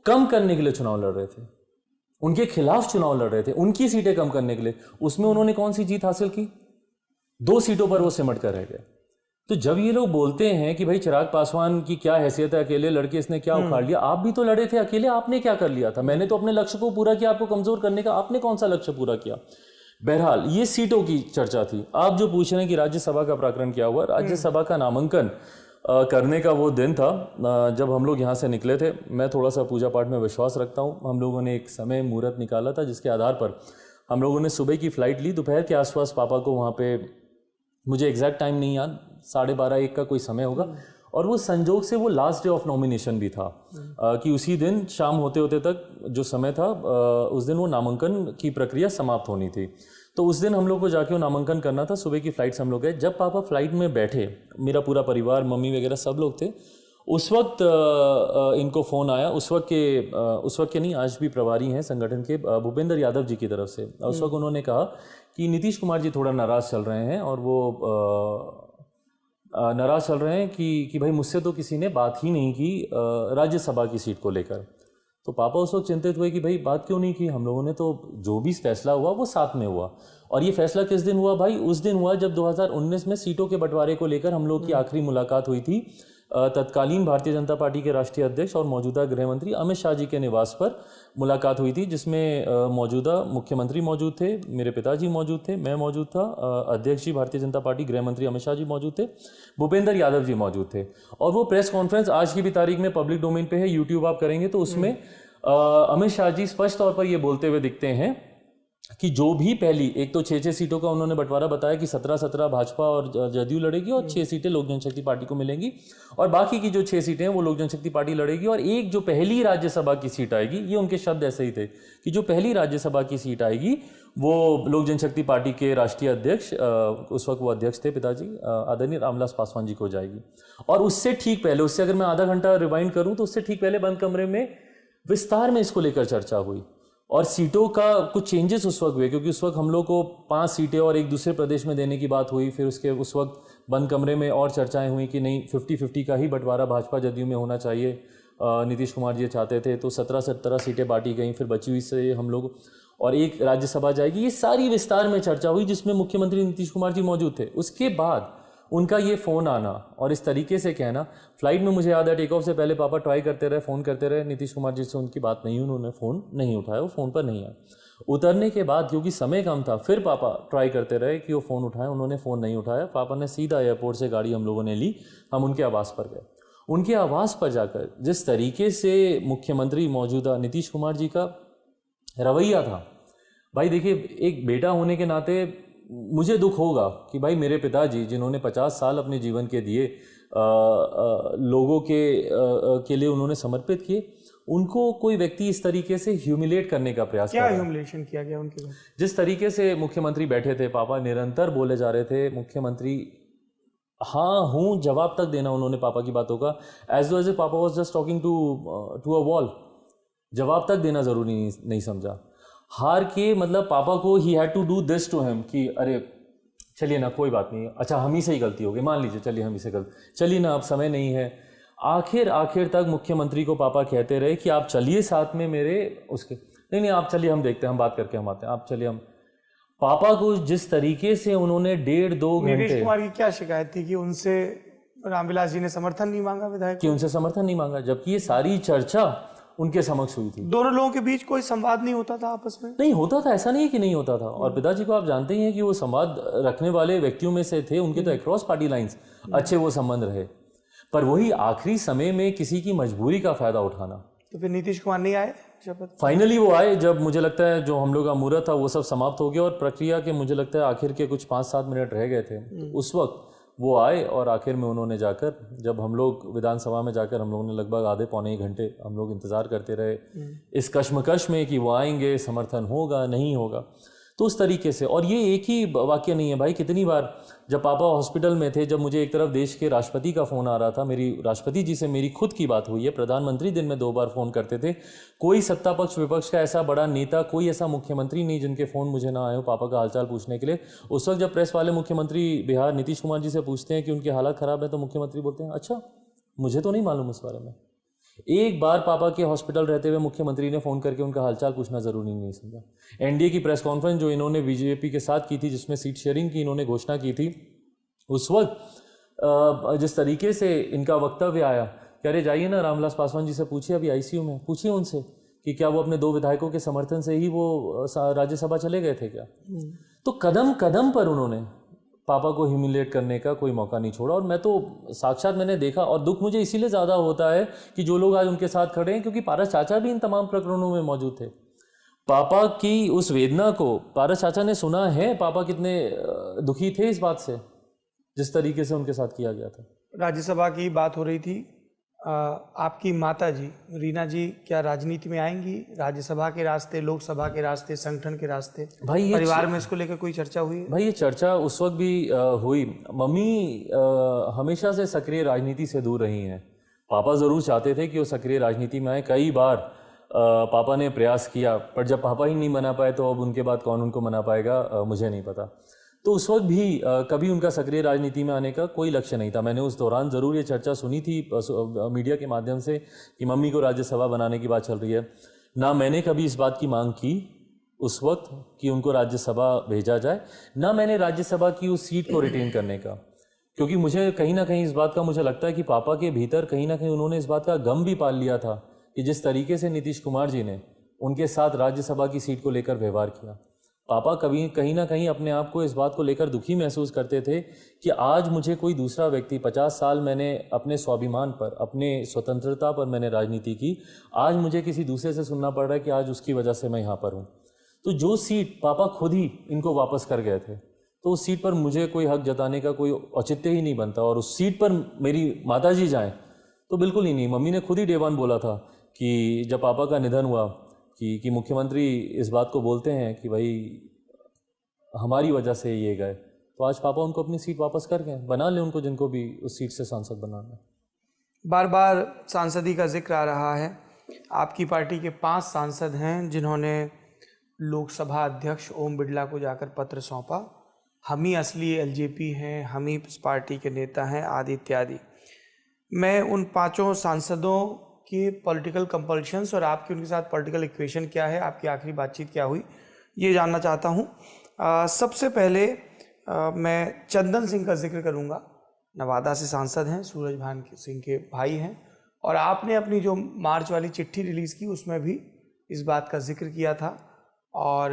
कम करने के लिए चुनाव लड़ रहे थे, उनके खिलाफ चुनाव लड़ रहे थे, उनकी सीटें कम करने के लिए। उसमें उन्होंने कौन सी जीत हासिल की? 2 सीटों पर वो सिमट कर रह गए। तो जब ये लोग बोलते हैं कि भाई चिराग पासवान की क्या हैसियत है, अकेले लड़के इसने क्या उखाड़ लिया, आप भी तो लड़े थे अकेले, आपने क्या कर लिया था? मैंने तो अपने लक्ष्य को पूरा किया, आपको कमजोर करने का आपने कौन सा लक्ष्य पूरा किया? बहरहाल ये सीटों की चर्चा थी। आप जो पूछ रहे हैं कि राज्यसभा का प्रकरण क्या हुआ, राज्यसभा का नामांकन करने का वो दिन था जब हम लोग यहाँ से निकले थे। मैं थोड़ा सा पूजा पाठ में विश्वास रखता हूँ। हम लोगों ने एक समय मुहूर्त निकाला था जिसके आधार पर हम लोगों ने सुबह की फ़्लाइट ली, दोपहर के आसपास पापा को वहाँ पे, मुझे एग्जैक्ट टाइम नहीं याद, 12:30-1 का कोई समय होगा, और वो संजोग से वो लास्ट डे ऑफ नॉमिनेशन भी था कि उसी दिन शाम होते होते तक जो समय था उस दिन वो नामांकन की प्रक्रिया समाप्त होनी थी। तो उस दिन हम लोग को जाके वो नामांकन करना था। सुबह की फ़्लाइट से हम लोग गए। जब पापा फ्लाइट में बैठे, मेरा पूरा परिवार, मम्मी वगैरह सब लोग थे, उस वक्त इनको फ़ोन आया, उस वक्त के नहीं, आज भी प्रभारी हैं संगठन के, भूपेंद्र यादव जी की तरफ से। उस वक्त उन्होंने कहा कि नीतीश कुमार जी थोड़ा नाराज़ चल रहे हैं, और वो नाराज़ चल रहे हैं कि भाई मुझसे तो किसी ने बात ही नहीं की राज्यसभा की सीट को लेकर। तो पापा उस वक्त चिंतित हुए कि भाई बात क्यों नहीं की, हम लोगों ने तो जो भी फैसला हुआ वो साथ में हुआ। और ये फैसला किस दिन हुआ भाई? उस दिन हुआ जब 2019 में सीटों के बंटवारे को लेकर हम लोग की आखिरी मुलाकात हुई थी तत्कालीन भारतीय जनता पार्टी के राष्ट्रीय अध्यक्ष और मौजूदा गृह मंत्री अमित शाह जी के निवास पर मुलाकात हुई थी, जिसमें मौजूदा मुख्यमंत्री मौजूद थे, मेरे पिताजी मौजूद थे, मैं मौजूद था, अध्यक्ष जी भारतीय जनता पार्टी गृह मंत्री अमित शाह जी मौजूद थे, भूपेंद्र यादव जी मौजूद थे। और वो प्रेस कॉन्फ्रेंस आज की भी तारीख में पब्लिक डोमेन पे है, यूट्यूब आप करेंगे तो उसमें अमित शाह जी स्पष्ट तौर पर ये बोलते हुए दिखते हैं कि जो भी पहली एक तो 6 सीटों का उन्होंने बंटवारा बताया कि 17 भाजपा और जदयू लड़ेगी और 6 सीटें लोक जनशक्ति पार्टी को मिलेंगी और बाकी की जो 6 सीटें हैं वो लोक जनशक्ति पार्टी लड़ेगी और एक जो पहली राज्यसभा की सीट आएगी, ये उनके शब्द ऐसे ही थे कि जो पहली राज्यसभा की सीट आएगी वो लोक जनशक्ति पार्टी के राष्ट्रीय अध्यक्ष, उस वक्त वो अध्यक्ष थे पिताजी, आदरणीय रामविलास पासवान जी को हो जाएगी। और उससे ठीक पहले, उससे अगर मैं आधा घंटा रिवाइंड करूं तो उससे ठीक पहले बंद कमरे में विस्तार में इसको लेकर चर्चा हुई और सीटों का कुछ चेंजेस उस वक्त हुए, क्योंकि उस वक्त हम लोग को 5 सीटें और एक दूसरे प्रदेश में देने की बात हुई। फिर उस वक्त बंद कमरे में और चर्चाएं हुई कि नहीं 50-50 का ही बंटवारा भाजपा जदयू में होना चाहिए, नीतीश कुमार जी चाहते थे। तो 17 सीटें बांटी गई, फिर बची हुई से हम लोग और एक राज्यसभा जाएगी। ये सारी विस्तार में चर्चा हुई जिसमें मुख्यमंत्री नीतीश कुमार जी मौजूद थे। उसके बाद उनका ये फ़ोन आना और इस तरीके से कहना, फ्लाइट में मुझे याद है टेक ऑफ से पहले पापा ट्राई करते रहे, फ़ोन करते रहे, नीतीश कुमार जी से उनकी बात नहीं हुई, उन्होंने फ़ोन नहीं उठाया, वो फ़ोन पर नहीं आया। उतरने के बाद क्योंकि समय कम था, फिर पापा ट्राई करते रहे कि वो फ़ोन उठाएं, उन्होंने फ़ोन नहीं उठाया। पापा ने सीधा एयरपोर्ट से गाड़ी हम लोगों ने ली, हम उनके आवास पर गए। उनके आवास पर जाकर जिस तरीके से मुख्यमंत्री मौजूदा नीतीश कुमार जी का रवैया था, भाई देखिए, एक बेटा होने के नाते मुझे दुख होगा कि भाई मेरे पिताजी जिन्होंने 50 साल अपने जीवन के दिए, लोगों के लिए उन्होंने समर्पित किए, उनको कोई व्यक्ति इस तरीके से ह्यूमिलेट करने का प्रयास क्या ह्यूमिलेशन किया गया उनके बाद? जिस तरीके से मुख्यमंत्री बैठे थे, पापा निरंतर बोले जा रहे थे, मुख्यमंत्री हाँ हूँ जवाब तक देना उन्होंने पापा की बातों का, as well as papa was just talking to a wall. जवाब तक देना जरूरी नहीं समझा। हार के मतलब पापा को he had to do this to him कि अरे चलिए ना, कोई बात नहीं, अच्छा हम ही से ही गलती होगी, मान लीजिए, चलिए हम ही से गलती, चलिए ना, अब समय नहीं है। आखिर तक मुख्यमंत्री को पापा कहते रहे कि आप चलिए साथ में मेरे उसके, नहीं आप चलिए, हम देखते हैं, हम बात करके हम आते हैं, आप चलिए। हम पापा को जिस तरीके से उन्होंने 1.5-2 घंटे, नीतीश कुमार की क्या शिकायत थी कि उनसे रामविलास जी ने समर्थन नहीं मांगा, विधायक कि उनसे समर्थन नहीं मांगा, जबकि ये सारी चर्चा उनके समक्ष हुई थी। दोनों लोगों के बीच कोई संवाद नहीं होता था आपस में? नहीं होता था, ऐसा नहीं है कि नहीं होता था। और पिताजी को आप जानते ही हैं कि वो संवाद रखने वाले व्यक्तियों में से थे, उनके तो अक्रॉस पार्टी लाइंस अच्छे वो संबंध रहे, पर वही आखिरी समय में किसी की मजबूरी का फायदा उठाना। तो फिर नीतीश कुमार नहीं आए शपथ? फाइनली वो आए, जब मुझे लगता है जो हम लोग का मुहूर्त था वो सब समाप्त हो गया और प्रक्रिया के मुझे लगता है आखिर के कुछ 5-7 मिनट रह गए थे, तो उस वक्त वो आए और आखिर में उन्होंने जाकर, जब हम लोग विधानसभा में जाकर हम लोगों ने लगभग आधे पौने 1 घंटे हम लोग इंतज़ार करते रहे इस कश्मकश में कि वो आएंगे, समर्थन होगा नहीं होगा, तो उस तरीके से। और ये एक ही वाक्य नहीं है भाई, कितनी बार जब पापा हॉस्पिटल में थे, जब मुझे एक तरफ देश के राष्ट्रपति का फ़ोन आ रहा था, मेरी राष्ट्रपति जी से मेरी खुद की बात हुई है, प्रधानमंत्री दिन में 2 बार फ़ोन करते थे, कोई सत्ता पक्ष विपक्ष का ऐसा बड़ा नेता, कोई ऐसा मुख्यमंत्री नहीं जिनके फ़ोन मुझे ना आए हो पापा का हालचाल पूछने के लिए। उस वक्त जब प्रेस वाले मुख्यमंत्री बिहार नीतीश कुमार जी से पूछते हैं कि उनकी हालत ख़राब है, तो मुख्यमंत्री बोलते हैं अच्छा मुझे तो नहीं मालूम इस बारे में। एक बार पापा के हॉस्पिटल रहते हुए मुख्यमंत्री ने फ़ोन करके उनका हालचाल पूछना ज़रूरी नहीं समझा। एनडीए की प्रेस कॉन्फ्रेंस जो इन्होंने बीजेपी के साथ की थी, जिसमें सीट शेयरिंग की इन्होंने घोषणा की थी, उस वक्त जिस तरीके से इनका वक्तव्य आया कि अरे जाइए ना रामविलास पासवान जी से पूछिए, अभी आईसीयू में, पूछिए उनसे कि क्या वो अपने 2 विधायकों के समर्थन से ही वो राज्यसभा चले गए थे क्या। तो कदम कदम पर उन्होंने पापा को ह्यूमिलेट करने का कोई मौका नहीं छोड़ा। और मैं तो साक्षात मैंने देखा, और दुख मुझे इसीलिए ज़्यादा होता है कि जो लोग आज उनके साथ खड़े हैं, क्योंकि पारस चाचा भी इन तमाम प्रकरणों में मौजूद थे। पापा की उस वेदना को पारस चाचा ने सुना है, पापा कितने दुखी थे इस बात से, जिस तरीके से उनके साथ किया गया था। राज्यसभा की बात हो रही थी, आपकी माता जी रीना जी क्या राजनीति में आएंगी? राज्यसभा के रास्ते, लोकसभा के रास्ते, संगठन के रास्ते, भाई परिवार में इसको लेकर कोई चर्चा हुई? भाई ये चर्चा उस वक्त भी हुई। मम्मी हमेशा से सक्रिय राजनीति से दूर रही हैं। पापा ज़रूर चाहते थे कि वो सक्रिय राजनीति में आए, कई बार पापा ने प्रयास किया, पर जब पापा ही नहीं मना पाए तो अब उनके बाद कौन उनको मना पाएगा, मुझे नहीं पता। तो उस वक्त भी कभी उनका सक्रिय राजनीति में आने का कोई लक्ष्य नहीं था। मैंने उस दौरान ज़रूर ये चर्चा सुनी थी मीडिया के माध्यम से कि मम्मी को राज्यसभा बनाने की बात चल रही है। ना मैंने कभी इस बात की मांग की उस वक्त कि उनको राज्यसभा भेजा जाए, ना मैंने राज्यसभा की उस सीट को रिटेन करने का, क्योंकि मुझे कहीं ना कहीं इस बात का मुझे लगता है कि पापा के भीतर कहीं ना कहीं उन्होंने इस बात का गम भी पाल लिया था कि जिस तरीके से नीतीश कुमार जी ने उनके साथ राज्यसभा की सीट को लेकर व्यवहार किया, पापा कभी कहीं ना कहीं अपने आप को इस बात को लेकर दुखी महसूस करते थे कि आज मुझे कोई दूसरा व्यक्ति, 50 साल मैंने अपने स्वाभिमान पर, अपने स्वतंत्रता पर मैंने राजनीति की, आज मुझे किसी दूसरे से सुनना पड़ रहा है कि आज उसकी वजह से मैं यहाँ पर हूँ। तो जो सीट पापा खुद ही इनको वापस कर गए थे, तो उस सीट पर मुझे कोई हक जताने का कोई औचित्य ही नहीं बनता। और उस सीट पर मेरी माताजी जाएं तो बिल्कुल ही नहीं। मम्मी ने खुद ही डे वन बोला था कि जब पापा का निधन हुआ कि मुख्यमंत्री इस बात को बोलते हैं कि भाई हमारी वजह से ये गए, तो आज पापा उनको अपनी सीट वापस कर गए। बना लें उनको, जिनको भी उस सीट से सांसद बनाना है। बार बार सांसदी का जिक्र आ रहा है। आपकी पार्टी के 5 सांसद हैं जिन्होंने लोकसभा अध्यक्ष ओम बिरला को जाकर पत्र सौंपा। हम ही असली एलजेपी हैं, हम ही इस पार्टी के नेता हैं, आदि इत्यादि। मैं उन 5 सांसदों के पॉलिटिकल कंपल्शंस और आपकी उनके साथ पॉलिटिकल इक्वेशन क्या है, आपकी आखिरी बातचीत क्या हुई, ये जानना चाहता हूँ। सबसे पहले मैं चंदन सिंह का जिक्र करूँगा। नवादा से सांसद हैं, सूरजभान सिंह के भाई हैं, और आपने अपनी जो मार्च वाली चिट्ठी रिलीज़ की उसमें भी इस बात का जिक्र किया था। और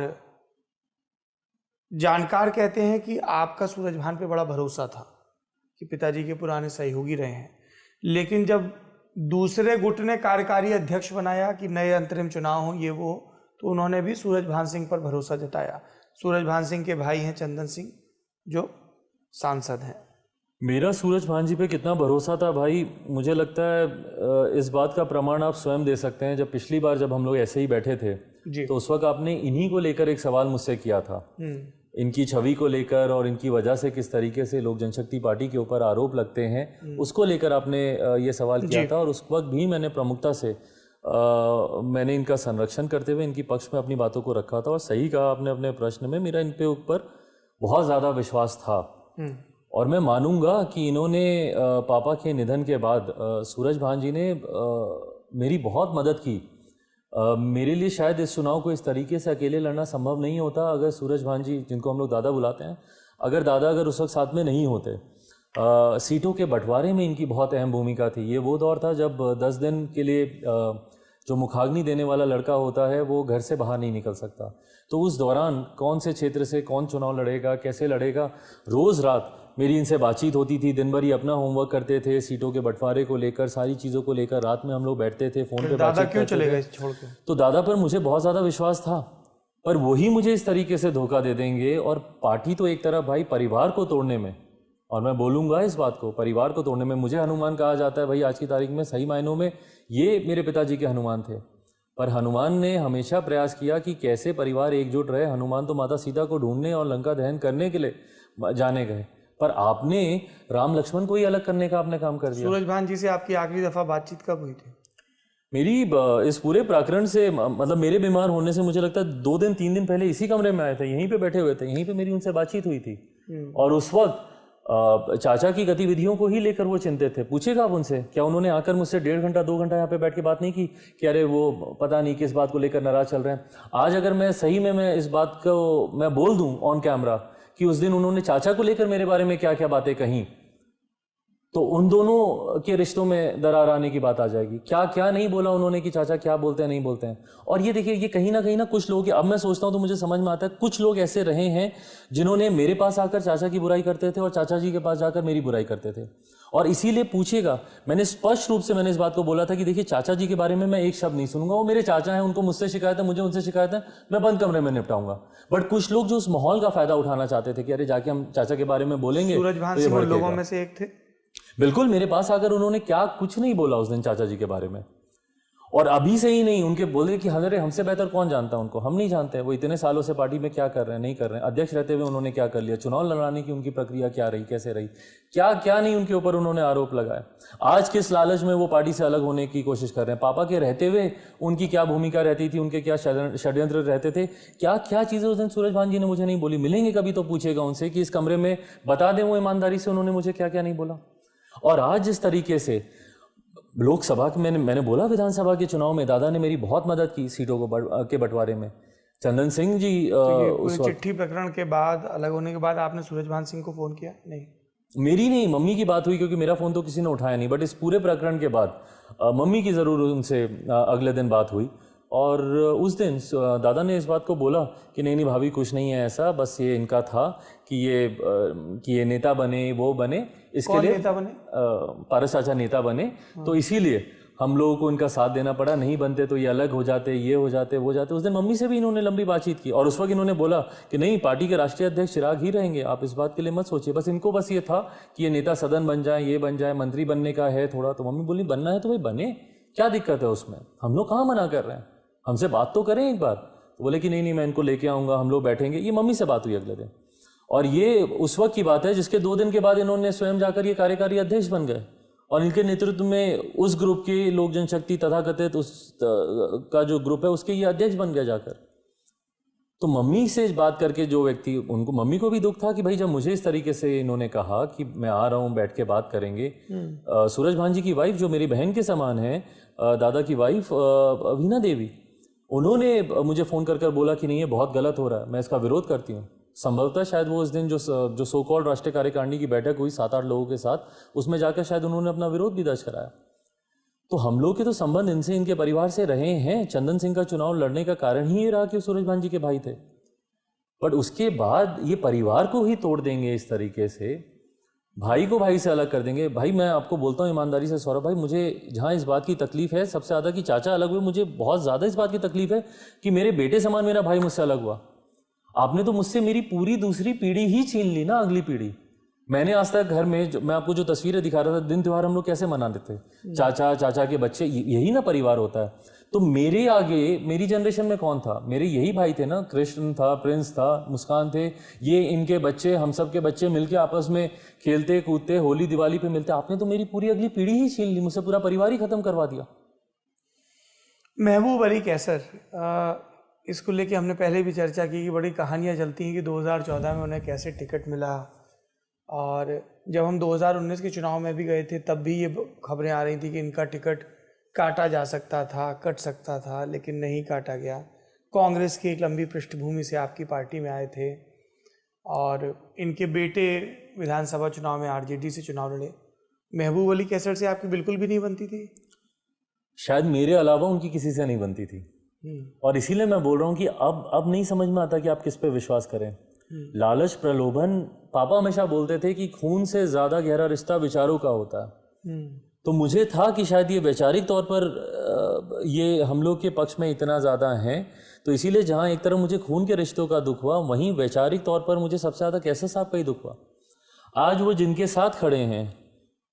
जानकार कहते हैं कि आपका सूरजभान पे बड़ा भरोसा था कि पिताजी के पुराने सहयोगी रहे हैं, लेकिन जब दूसरे गुट ने कार्यकारी अध्यक्ष बनाया कि नए अंतरिम चुनाव हो ये वो, तो उन्होंने भी सूरजभान सिंह पर भरोसा जताया। सूरजभान सिंह के भाई हैं चंदन सिंह जो सांसद हैं। मेरा सूरजभान जी पे कितना भरोसा था भाई, मुझे लगता है इस बात का प्रमाण आप स्वयं दे सकते हैं। जब पिछली बार जब हम लोग ऐसे ही बैठे थे जी, तो उस वक्त आपने इन्हीं को लेकर एक सवाल मुझसे किया था, इनकी छवि को लेकर और इनकी वजह से किस तरीके से लोक जनशक्ति पार्टी के ऊपर आरोप लगते हैं, उसको लेकर आपने ये सवाल किया था। और उस वक्त भी मैंने प्रमुखता से मैंने इनका संरक्षण करते हुए इनकी पक्ष में अपनी बातों को रखा था। और सही कहा आपने अपने प्रश्न में, मेरा इन पे ऊपर बहुत ज़्यादा विश्वास था। और मैं मानूंगा कि इन्होंने पापा के निधन के बाद सूरजभान जी ने मेरी बहुत मदद की। मेरे लिए शायद इस चुनाव को इस तरीके से अकेले लड़ना संभव नहीं होता अगर सूरजभान जी, जिनको हम लोग दादा बुलाते हैं, अगर उस वक्त साथ में नहीं होते। सीटों के बंटवारे में इनकी बहुत अहम भूमिका थी। ये वो दौर था जब 10 दिन के लिए जो मुखाग्नि देने वाला लड़का होता है वो घर से बाहर नहीं निकल सकता। तो उस दौरान कौन से क्षेत्र से कौन चुनाव लड़ेगा, कैसे लड़ेगा, रोज़ रात मेरी इनसे बातचीत होती थी। दिन भर ही अपना होमवर्क करते थे, सीटों के बंटवारे को लेकर, सारी चीज़ों को लेकर। रात में हम लोग बैठते थे, फ़ोन पे दादा क्यों चले गए छोड़ के? तो दादा पर मुझे बहुत ज़्यादा विश्वास था, पर वही मुझे इस तरीके से धोखा दे देंगे। और पार्टी तो एक तरफ भाई परिवार को तोड़ने में, और मैं बोलूँगा इस बात को, परिवार को तोड़ने में मुझे हनुमान कहा जाता है भाई आज की तारीख में। सही मायनों में ये मेरे पिताजी के हनुमान थे। पर हनुमान ने हमेशा प्रयास किया कि कैसे परिवार एकजुट रहे। हनुमान तो माता सीता को ढूंढने और लंका दहन करने के लिए जाने गए, पर आपने राम लक्ष्मण को ही अलग करने का आपने काम कर दिया। सूरजभान जी से आपकी आखिरी दफ़ा बातचीत कब हुई थी? मेरी इस पूरे प्रकरण से, मतलब मेरे बीमार होने से मुझे लगता है 2 दिन 3 दिन पहले इसी कमरे में आए थे, यहीं पे बैठे हुए थे, यहीं पे मेरी उनसे बातचीत हुई थी। और उस वक्त चाचा की गतिविधियों को ही लेकर वो चिंतित थे। पूछेगा आप उनसे, क्या उन्होंने आकर मुझसे 1.5 घंटा 2 घंटा यहाँ पे बैठ के बात नहीं की कि अरे वो पता नहीं किस बात को लेकर नाराज चल रहे हैं। आज अगर मैं सही में मैं इस बात को मैं बोल दूं ऑन कैमरा कि उस दिन उन्होंने चाचा को लेकर मेरे बारे में क्या क्या बातें कहीं, तो उन दोनों के रिश्तों में दरार आने की बात आ जाएगी। क्या क्या नहीं बोला उन्होंने कि चाचा क्या बोलते हैं नहीं बोलते हैं। और ये देखिए, ये कहीं ना कुछ लोग, अब मैं सोचता हूँ तो मुझे समझ में आता है, कुछ लोग ऐसे रहे हैं जिन्होंने मेरे पास आकर चाचा की बुराई करते थे और चाचा जी के पास जाकर मेरी बुराई करते थे। और इसीलिए पूछेगा, मैंने स्पष्ट रूप से मैंने इस बात को बोला था कि देखिए चाचा जी के बारे में मैं एक शब्द नहीं सुनूंगा, वो मेरे चाचा हैं, उनको मुझसे शिकायत है, मुझे उनसे शिकायत है, मैं बंद कमरे में निपटाऊंगा। बट कुछ लोग जो उस माहौल का फायदा उठाना चाहते थे कि अरे जाके हम चाचा के बारे में बोलेंगे, सूरजभान सिंह उन लोगों में से एक थे। बिल्कुल, मेरे पास आकर उन्होंने क्या कुछ नहीं बोला उस दिन चाचा जी के बारे में। और अभी से ही नहीं, उनके बोले कि हमारे हमसे बेहतर कौन जानता है उनको, हम नहीं जानते वो इतने सालों से पार्टी में क्या कर रहे हैं नहीं कर रहे हैं, अध्यक्ष रहते हुए उन्होंने क्या कर लिया, चुनाव लड़ाने की उनकी प्रक्रिया क्या रही, कैसे रही, क्या क्या नहीं उनके ऊपर उन्होंने आरोप लगाए। आज किस लालच में वो पार्टी से अलग होने की कोशिश कर रहे हैं। पापा के रहते हुए उनकी क्या भूमिका रहती थी, उनके क्या षड्यंत्र रहते थे, क्या क्या चीज़ें उस दिन सूरजभान जी ने मुझे नहीं बोली। मिलेंगे कभी तो पूछेगा उनसे कि इस कमरे में बता दें वो ईमानदारी से उन्होंने मुझे क्या क्या नहीं बोला। और आज जिस तरीके से लोकसभा के मैंने बोला, विधानसभा के चुनाव में दादा ने मेरी बहुत मदद की सीटों को के बंटवारे में। चंदन सिंह जी उस चिट्ठी प्रकरण के बाद, अलग होने के बाद आपने सूरजभान सिंह को फोन किया? नहीं, मेरी नहीं, मम्मी की बात हुई, क्योंकि मेरा फोन तो किसी ने उठाया नहीं। बट इस पूरे प्रकरण के बाद मम्मी की ज़रूर उनसे अगले दिन बात हुई। और उस दिन दादा ने इस बात को बोला कि नहीं भाभी कुछ नहीं है ऐसा, बस ये इनका था कि ये नेता बने, वो बने, इसके लिए नेता बने? पारस चाचा नेता बने, तो इसीलिए हम लोगों को इनका साथ देना पड़ा, नहीं बनते तो ये अलग हो जाते, ये हो जाते, वो जाते। उस दिन मम्मी से भी इन्होंने लंबी बातचीत की और उस वक्त इन्होंने बोला कि नहीं, पार्टी के राष्ट्रीय अध्यक्ष चिराग ही रहेंगे, आप इस बात के लिए मत सोचिए। बस इनको बस ये था कि ये नेता सदन बन जाए, ये बन जाए, मंत्री बनने का है थोड़ा। तो मम्मी बोली बनना है तो भाई बने, क्या दिक्कत है उसमें, हम लोग कहाँ मना कर रहे हैं, हमसे बात तो करें एक बार। तो बोले कि नहीं, मैं इनको लेके आऊँगा, हम लोग बैठेंगे। ये मम्मी से बात हुई अगले दिन, और ये उस वक्त की बात है जिसके 2 दिन के बाद इन्होंने स्वयं जाकर ये कार्यकारी अध्यक्ष बन गए और इनके नेतृत्व में उस ग्रुप के लोक जनशक्ति तथाकथित उस का जो ग्रुप है उसके ये अध्यक्ष बन गया जाकर। तो मम्मी से बात करके जो व्यक्ति, उनको मम्मी को भी दुख था कि भाई जब मुझे इस तरीके से इन्होंने कहा कि मैं आ रहा हूँ, बैठ के बात करेंगे। सूरज भान जी की वाइफ जो मेरी बहन के समान है, दादा की वाइफ वीणा देवी, उन्होंने मुझे फ़ोन कर बोला कि नहीं, ये बहुत गलत हो रहा है, मैं इसका विरोध करती हूँ। संभवतः शायद वो उस दिन जो सो कॉल्ड राष्ट्रीय कार्यकारिणी की बैठक हुई 7-8 लोगों के साथ, उसमें जाकर शायद उन्होंने अपना विरोध भी दर्ज कराया। तो हम लोग के तो संबंध इनसे, इनके परिवार से रहे हैं। चंदन सिंह का चुनाव लड़ने का कारण ही ये रहा कि सूरज भान जी के भाई थे। बट उसके बाद ये परिवार को ही तोड़ देंगे इस तरीके से, भाई को भाई से अलग कर देंगे। भाई मैं आपको बोलता हूँ ईमानदारी से सौरभ भाई, मुझे जहाँ इस बात की तकलीफ है सबसे ज़्यादा कि चाचा अलग हुए, मुझे बहुत ज़्यादा इस बात की तकलीफ है कि मेरे बेटे समान मेरा भाई मुझसे अलग हुआ। आपने तो मुझसे मेरी पूरी दूसरी पीढ़ी ही छीन ली ना, अगली पीढ़ी। मैंने आज तक घर में मैं आपको जो तस्वीरें दिखा रहा था, दिन त्योहार हम लोग कैसे मनाते थे, चाचा के बच्चे, यही ना परिवार होता है। तो मेरे आगे मेरी जनरेशन में कौन था, मेरे यही भाई थे ना, कृष्ण था, प्रिंस था, मुस्कान थे, ये इनके बच्चे, हम सब के बच्चे मिलके आपस में खेलते कूदते, होली दिवाली पे मिलते। आपने तो मेरी पूरी अगली पीढ़ी ही छीन ली, मुझसे पूरा परिवार ही खत्म करवा दिया। महबूब अली कैसर, इसको लेके हमने पहले भी चर्चा की कि बड़ी कहानियाँ चलती हैं कि 2014 में उन्हें कैसे टिकट मिला, और जब हम 2019 के चुनाव में भी गए थे तब भी ये खबरें आ रही थी कि इनका टिकट काटा जा सकता था, कट सकता था, लेकिन नहीं काटा गया। कांग्रेस की एक लंबी पृष्ठभूमि से आपकी पार्टी में आए थे और इनके बेटे विधानसभा चुनाव में आरजेडी से चुनाव लड़े। महबूब अली कैसर से आपकी बिल्कुल भी नहीं बनती थी? शायद मेरे अलावा उनकी किसी से नहीं बनती थी, और इसीलिए मैं बोल रहा हूँ कि अब नहीं समझ में आता कि आप किस पे विश्वास करें। लालच, प्रलोभन, पापा हमेशा बोलते थे कि खून से ज़्यादा गहरा रिश्ता विचारों का होता है। तो मुझे था कि शायद ये वैचारिक तौर पर ये हम लोग के पक्ष में इतना ज़्यादा है, तो इसीलिए जहाँ एक तरफ मुझे खून के रिश्तों का दुख हुआ, वहीं वैचारिक तौर पर मुझे सबसे ज़्यादा कैसर साहब का ही दुख हुआ। आज वो जिनके साथ खड़े हैं,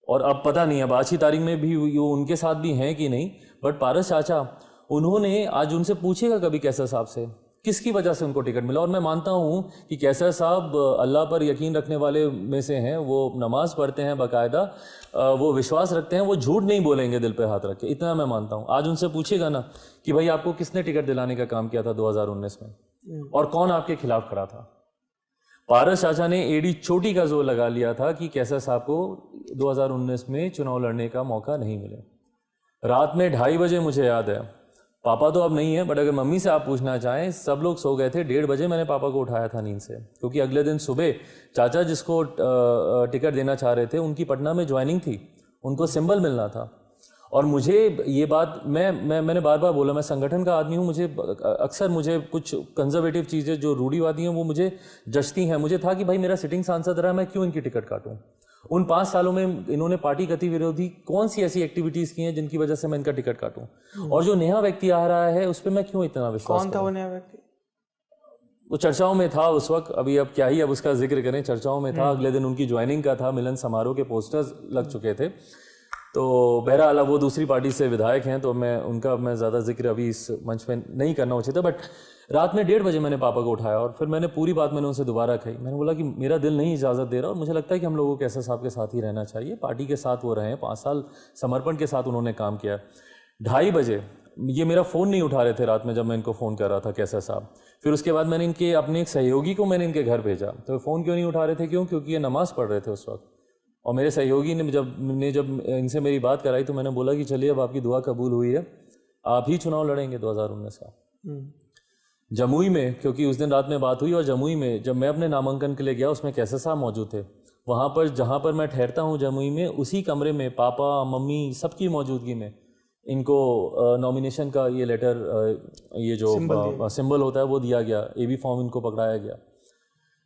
और अब पता नहीं अब आज की तारीख में भी वो उनके साथ भी हैं कि नहीं, बट पारस चाचा, उन्होंने आज उनसे पूछेगा कभी कैसर साहब से किसकी वजह से उनको टिकट मिला। और मैं मानता हूँ कि कैसर साहब अल्लाह पर यकीन रखने वाले में से हैं, वो नमाज पढ़ते हैं बाकायदा, वो विश्वास रखते हैं, वो झूठ नहीं बोलेंगे दिल पे हाथ रख के, इतना मैं मानता हूँ। आज उनसे पूछेगा ना कि भाई आपको किसने टिकट दिलाने का काम किया था 2019 में, और कौन आपके खिलाफ खड़ा था। पारस चाचा ने एड़ी चोटी का जोर लगा लिया था कि कैसर साहब को 2019 में चुनाव लड़ने का मौका नहीं मिले। रात में 2:30 बजे, मुझे याद है, पापा तो अब नहीं है, बट अगर मम्मी से आप पूछना चाहें, सब लोग सो गए थे, 1:30 बजे मैंने पापा को उठाया था नींद से, क्योंकि अगले दिन सुबह चाचा जिसको टिकट देना चाह रहे थे उनकी पटना में ज्वाइनिंग थी, उनको सिंबल मिलना था। और मुझे ये बात मैंने बार बार बोला, मैं संगठन का आदमी हूँ, मुझे अक्सर मुझे कुछ कंजर्वेटिव चीज़ें जो रूढ़िवादी हैं वो मुझे जचती हैं। मुझे था कि भाई मेरा सिटिंग सांसद रहा, मैं क्यों इनकी टिकट काटूँ। उन 5 सालों में इन्होंने पार्टी गति विरोधी कौन सी ऐसी एक्टिविटीज़ की हैं जिनकी वजह से मैं इनका टिकट काटूँ, और जो नया व्यक्ति आ रहा है उस पर मैं क्यों इतना विश्वास। कौन था वो नया व्यक्ति? वो चर्चाओं में था उस वक्त, अभी अब क्या ही अब उसका जिक्र करें, चर्चाओं में था। अगले दिन उनकी ज्वाइनिंग का था, मिलन समारोह के पोस्टर्स लग चुके थे। तो बहरहाल वो दूसरी पार्टी से विधायक हैं, तो मैं ज़्यादा जिक्र अभी इस मंच पे नहीं करना उचित है। बट रात में 1:30 बजे मैंने पापा को उठाया और फिर मैंने पूरी बात उनसे दोबारा कही। मैंने बोला कि मेरा दिल नहीं इजाज़त दे रहा, और मुझे लगता है कि हम लोगों को कैसर साहब के साथ ही रहना चाहिए। पार्टी के साथ वो रहे हैं, 5 साल समर्पण के साथ उन्होंने काम किया। 2:30 बजे ये मेरा फ़ोन नहीं उठा रहे थे रात में, जब मैं इनको फ़ोन कर रहा था कैसर साहब। फिर उसके बाद मैंने इनके अपने एक सहयोगी को मैंने इनके घर भेजा, तो फ़ोन क्यों नहीं उठा रहे थे, क्योंकि ये नमाज़ पढ़ रहे थे उस वक्त। और मेरे सहयोगी ने जब इनसे मेरी बात कराई, तो मैंने बोला कि चलिए अब आपकी दुआ कबूल हुई है, आप ही चुनाव लड़ेंगे 2019 का। जमुई में, क्योंकि उस दिन रात में बात हुई, और जमुई में जब मैं अपने नामांकन के लिए गया उसमें कैसर साहब मौजूद थे। वहाँ पर जहाँ पर मैं ठहरता हूँ जमुई में, उसी कमरे में पापा मम्मी सबकी मौजूदगी में इनको नॉमिनेशन का ये लेटर, ये जो सिंबल होता है वो दिया गया, AB फॉर्म इनको पकड़ाया गया।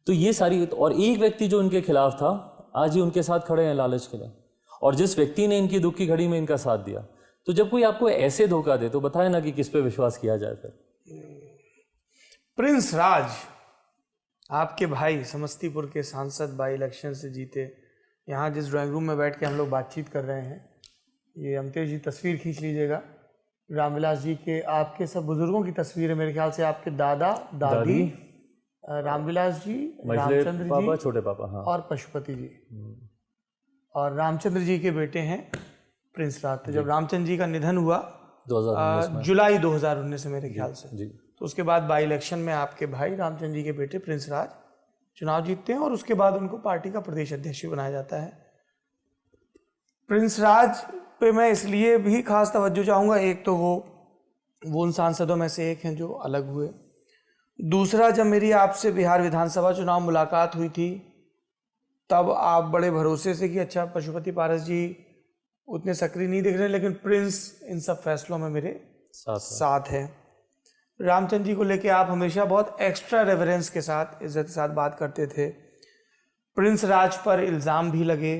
तो ये सारी, और एक व्यक्ति जो इनके खिलाफ था आज ही उनके साथ खड़े हैं लालच के लिए, और जिस व्यक्ति ने इनकी दुख की घड़ी में इनका साथ दिया। तो जब कोई आपको ऐसे धोखा दे तो बताए ना कि किस पे विश्वास किया जाए फिर। प्रिंस राज, आपके भाई समस्तीपुर के सांसद बाई इलेक्शन से जीते, यहाँ जिस ड्राइंग रूम में बैठ के हम लोग बातचीत कर रहे हैं, ये अमतेश जी तस्वीर खींच लीजिएगा। रामविलास जी के, आपके सब बुजुर्गों की तस्वीर है मेरे ख्याल से, आपके दादा दादी, रामविलास जी, रामचंद्र पापा, जी, छोटे पापा, हाँ, और पशुपति जी, और रामचंद्र जी के बेटे हैं प्रिंस राज। तो जब रामचंद्र जी का निधन हुआ 2019 में, जुलाई 2019 में मेरे ख्याल से, जी, तो उसके बाद बाई इलेक्शन में आपके भाई रामचंद्र जी के बेटे प्रिंस राज चुनाव जीतते हैं और उसके बाद उनको पार्टी का प्रदेश अध्यक्ष भी बनाया जाता है। प्रिंस राज पे मैं इसलिए भी खास तवज्जो चाहूँगा, एक तो वो उन सांसदों में से एक हैं जो अलग हुए। दूसरा, जब मेरी आपसे बिहार विधानसभा चुनाव मुलाकात हुई थी तब आप बड़े भरोसे से कि अच्छा पशुपति पारस जी उतने सक्रिय नहीं दिख रहे, लेकिन प्रिंस इन सब फैसलों में मेरे साथ है। रामचंद्र जी को लेके आप हमेशा बहुत एक्स्ट्रा रेवरेंस के साथ, इज्जत के साथ बात करते थे। प्रिंस राज पर इल्ज़ाम भी लगे,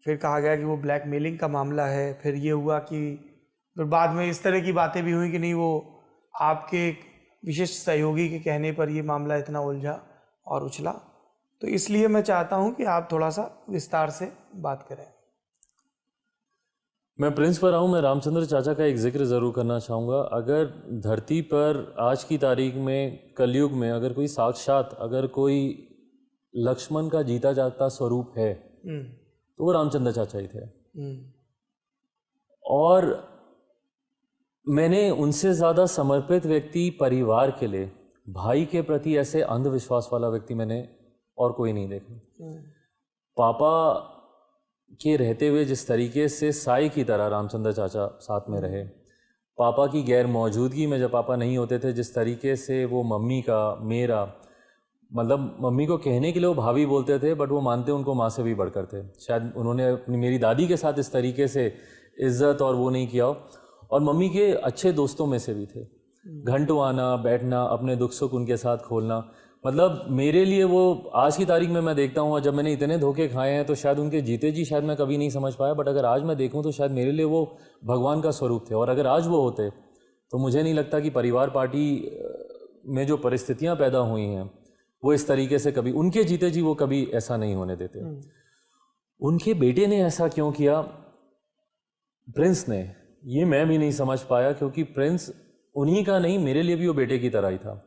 फिर कहा गया कि वो ब्लैकमेलिंग का मामला है, फिर ये हुआ कि फिर बाद में इस तरह की बातें भी हुई कि नहीं, वो आपके विशिष्ट सहयोगी के कहने पर ये मामला इतना उलझा और उछला। तो इसलिए मैं चाहता हूँ कि आप थोड़ा सा विस्तार से बात करें। मैं प्रिंस पर आऊँ, मैं रामचंद्र चाचा का एक जिक्र ज़रूर करना चाहूँगा। अगर धरती पर आज की तारीख में, कलयुग में, अगर कोई साक्षात, अगर कोई लक्ष्मण का जीता जागता स्वरूप है तो वो रामचंद्र चाचा ही थे। और मैंने उनसे ज़्यादा समर्पित व्यक्ति परिवार के लिए, भाई के प्रति ऐसे अंधविश्वास वाला व्यक्ति मैंने और कोई नहीं देखा। पापा के रहते हुए जिस तरीके से साई की तरह रामचंद्र चाचा साथ में रहे, पापा की गैर मौजूदगी में जब पापा नहीं होते थे, जिस तरीके से वो मम्मी का, मेरा, मतलब मम्मी को कहने के लिए वो भाभी बोलते थे, बट वो मानते उनको माँ से भी बढ़कर थे। शायद उन्होंने अपनी, मेरी दादी के साथ इस तरीके से इज्जत और वो नहीं किया हो। और मम्मी के अच्छे दोस्तों में से भी थे, घंटों आना, बैठना, अपने दुख सुख उनके साथ खोलना। मतलब मेरे लिए वो आज की तारीख में मैं देखता हूँ, जब मैंने इतने धोखे खाए हैं तो शायद उनके जीते जी शायद मैं कभी नहीं समझ पाया, बट अगर आज मैं देखूँ तो शायद मेरे लिए वो भगवान का स्वरूप थे। और अगर आज वो होते तो मुझे नहीं लगता कि परिवार पार्टी में जो परिस्थितियाँ पैदा हुई हैं वो इस तरीके से, कभी उनके जीते जी वो कभी ऐसा नहीं होने देते। उनके बेटे ने ऐसा क्यों किया, प्रिंस ने, ये मैं भी नहीं समझ पाया, क्योंकि प्रिंस उन्हीं का नहीं, मेरे लिए भी वो बेटे की तरह ही था।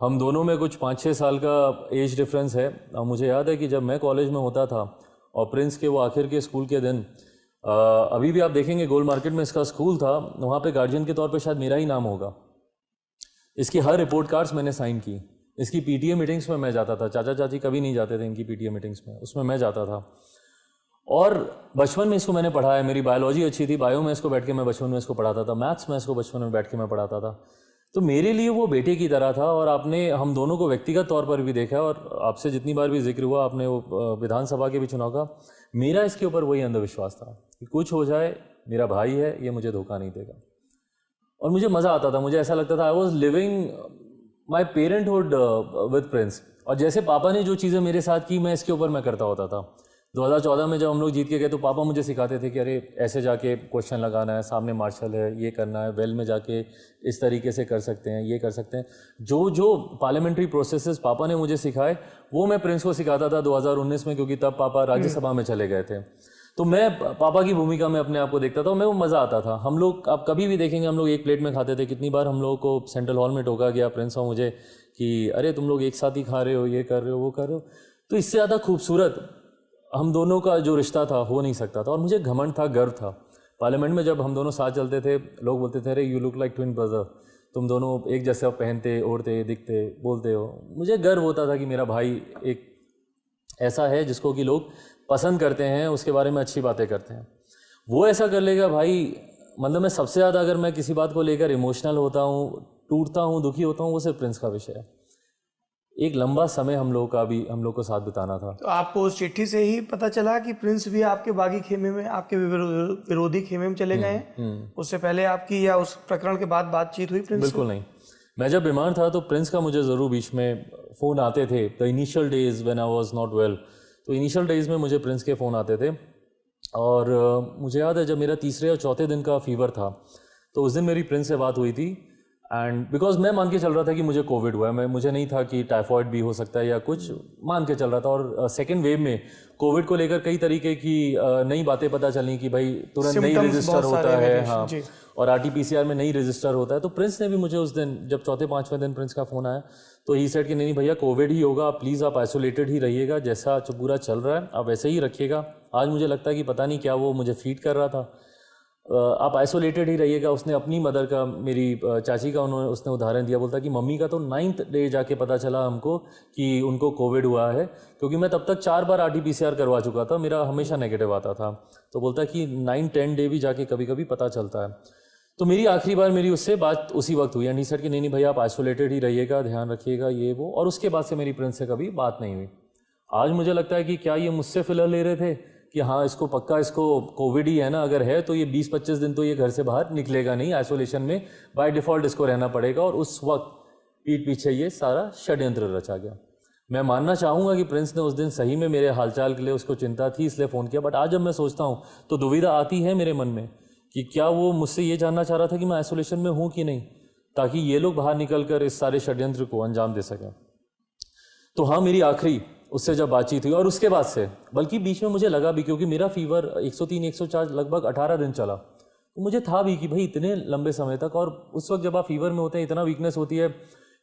हम दोनों में कुछ 5-6 साल का एज डिफरेंस है। और मुझे याद है कि जब मैं कॉलेज में होता था और प्रिंस के वो आखिर के स्कूल के दिन, अभी भी आप देखेंगे गोल मार्केट में इसका स्कूल था, वहाँ पे गार्जियन के तौर पे शायद मेरा ही नाम होगा। इसकी हर रिपोर्ट कार्ड्स मैंने साइन की। इसकी पीटीए मीटिंग्स में मैं जाता था, चाचा चाची कभी नहीं जाते थे इनकी पीटीए मीटिंग्स में, उसमें मैं जाता था। और बचपन में इसको मैंने पढ़ा है, मेरी बायोलॉजी अच्छी थी, बायो में इसको बैठ के मैं बचपन में इसको पढ़ाता था, मैथ्स में इसको बचपन में बैठ के मैं पढ़ाता था। तो मेरे लिए वो बेटे की तरह था। और आपने हम दोनों को व्यक्तिगत तौर पर भी देखा, और आपसे जितनी बार भी जिक्र हुआ आपने वो विधानसभा के भी चुनाव का, मेरा इसके ऊपर वही अंधविश्वास था कि कुछ हो जाए, मेरा भाई है, ये मुझे धोखा नहीं देगा। और मुझे मज़ा आता था, मुझे ऐसा लगता था I was living my parenthood with Prince. और जैसे पापा ने जो चीज़ें मेरे साथ की, मैं इसके ऊपर मैं करता होता था। 2014 में जब हम लोग जीत के गए तो पापा मुझे सिखाते थे कि अरे ऐसे जाके क्वेश्चन लगाना है, सामने मार्शल है, ये करना है, वेल में जाके इस तरीके से कर सकते हैं, ये कर सकते हैं। जो जो पार्लियामेंट्री प्रोसेसेस पापा ने मुझे सिखाए वो मैं प्रिंस को सिखाता था 2019 में, क्योंकि तब पापा राज्यसभा में चले गए थे। तो मैं पापा की भूमिका में अपने आप को देखता था और मैं वो मज़ा आता था। हम लोग, आप कभी भी देखेंगे, हम लोग एक प्लेट में खाते थे। कितनी बार हम लोगों को सेंट्रल हॉल में टोका गया, प्रिंस और मुझे, कि अरे तुम लोग एक साथ ही खा रहे हो, ये कर रहे हो, वो कर रहे हो। तो इससे ज़्यादा खूबसूरत हम दोनों का जो रिश्ता था हो नहीं सकता था। और मुझे घमंड था, गर्व था। पार्लियामेंट में जब हम दोनों साथ चलते थे, लोग बोलते थे अरे you look like twin brother, तुम दोनों एक जैसे पहनते, ओढ़ते, दिखते, बोलते हो। मुझे गर्व होता था कि मेरा भाई एक ऐसा है जिसको कि लोग पसंद करते हैं, उसके बारे में अच्छी बातें करते हैं। वो ऐसा कर लेगा भाई, मतलब मैं सबसे ज़्यादा अगर मैं किसी बात को लेकर इमोशनल होता हूँ, टूटता हूँ, दुखी होता हूँ, वो सिर्फ प्रिंस का विषय है। एक लंबा समय हम लोग को साथ बिताना था। तो आपको उस चिट्ठी से ही पता चला कि प्रिंस भी आपके बागी खेमे में, आपके विरोधी खेमे में चले गए हैं? उससे पहले आपकी या उस प्रकरण के बाद बातचीत हुई प्रिंस? बिल्कुल नहीं। मैं जब बीमार था तो प्रिंस का मुझे ज़रूर बीच में फ़ोन आते थे। The initial days when I was not well, तो इनिशियल डेज में मुझे प्रिंस के फ़ोन आते थे। और मुझे याद है जब मेरा तीसरे या चौथे दिन का फीवर था तो उस दिन मेरी प्रिंस से बात हुई थी। एंड बिकॉज मैं मान के चल रहा था कि मुझे कोविड हुआ है, मुझे नहीं था कि टाइफॉइड भी हो सकता है या कुछ, मान के चल रहा था। और सेकेंड वेव में कोविड को लेकर कई तरीके की नई बातें पता चली कि भाई तुरंत नहीं रजिस्टर होता है, हाँ, और RT-PCR में नहीं रजिस्टर होता है। तो प्रिंस ने भी मुझे उस दिन जब चौथे पाँचवें दिन प्रिंस का फ़ोन आया तो ही सेड कि नहीं भैया कोविड ही होगा, प्लीज़ आप आइसोलेटेड ही रहिएगा, जैसा पूरा चल रहा है आप वैसे ही रखिएगा। आज मुझे लगता है कि पता नहीं क्या वो मुझे फीड कर रहा था, आप आइसोलेटेड ही रहिएगा। उसने अपनी मदर का, मेरी चाची का उसने उदाहरण दिया, बोलता कि मम्मी का तो 9th डे जाके पता चला हमको कि उनको कोविड हुआ है, क्योंकि मैं तब तक 4 बार RT-PCR करवा चुका था, मेरा हमेशा नेगेटिव आता था। तो बोलता कि 9-10 डे भी जाके कभी कभी पता चलता है। तो मेरी आखिरी बार मेरी उससे बात उसी वक्त हुई एंड ही सेड कि नहीं भैया आप आइसोलेटेड ही रहिएगा, ध्यान रखिएगा, ये वो। और उसके बाद से मेरी प्रिंस से कभी बात नहीं हुई। आज मुझे लगता है कि क्या ये मुझसे फिलर ले रहे थे कि हाँ इसको पक्का इसको कोविड ही है ना, अगर है तो ये 20-25 दिन तो ये घर से बाहर निकलेगा नहीं, आइसोलेशन में बाय डिफ़ॉल्ट इसको रहना पड़ेगा। और उस वक्त पीठ पीछे ये सारा षड्यंत्र रचा गया। मैं मानना चाहूँगा कि प्रिंस ने उस दिन सही में मेरे हालचाल के लिए उसको चिंता थी, इसलिए फ़ोन किया। बट आज जब मैं सोचता हूँ तो दुविधा आती है मेरे मन में कि क्या वो मुझसे ये जानना चाह रहा था कि मैं आइसोलेशन में हूँ कि नहीं, ताकि ये लोग बाहर निकल कर इस सारे षड्यंत्र को अंजाम दे सकें। तो हाँ, मेरी आखिरी उससे जब बातचीत हुई और उसके बाद से, बल्कि बीच में मुझे लगा भी, क्योंकि मेरा फीवर 103-104 लगभग 18 दिन चला, तो मुझे था भी कि भाई इतने लंबे समय तक, और उस वक्त जब आप फीवर में होते हैं इतना वीकनेस होती है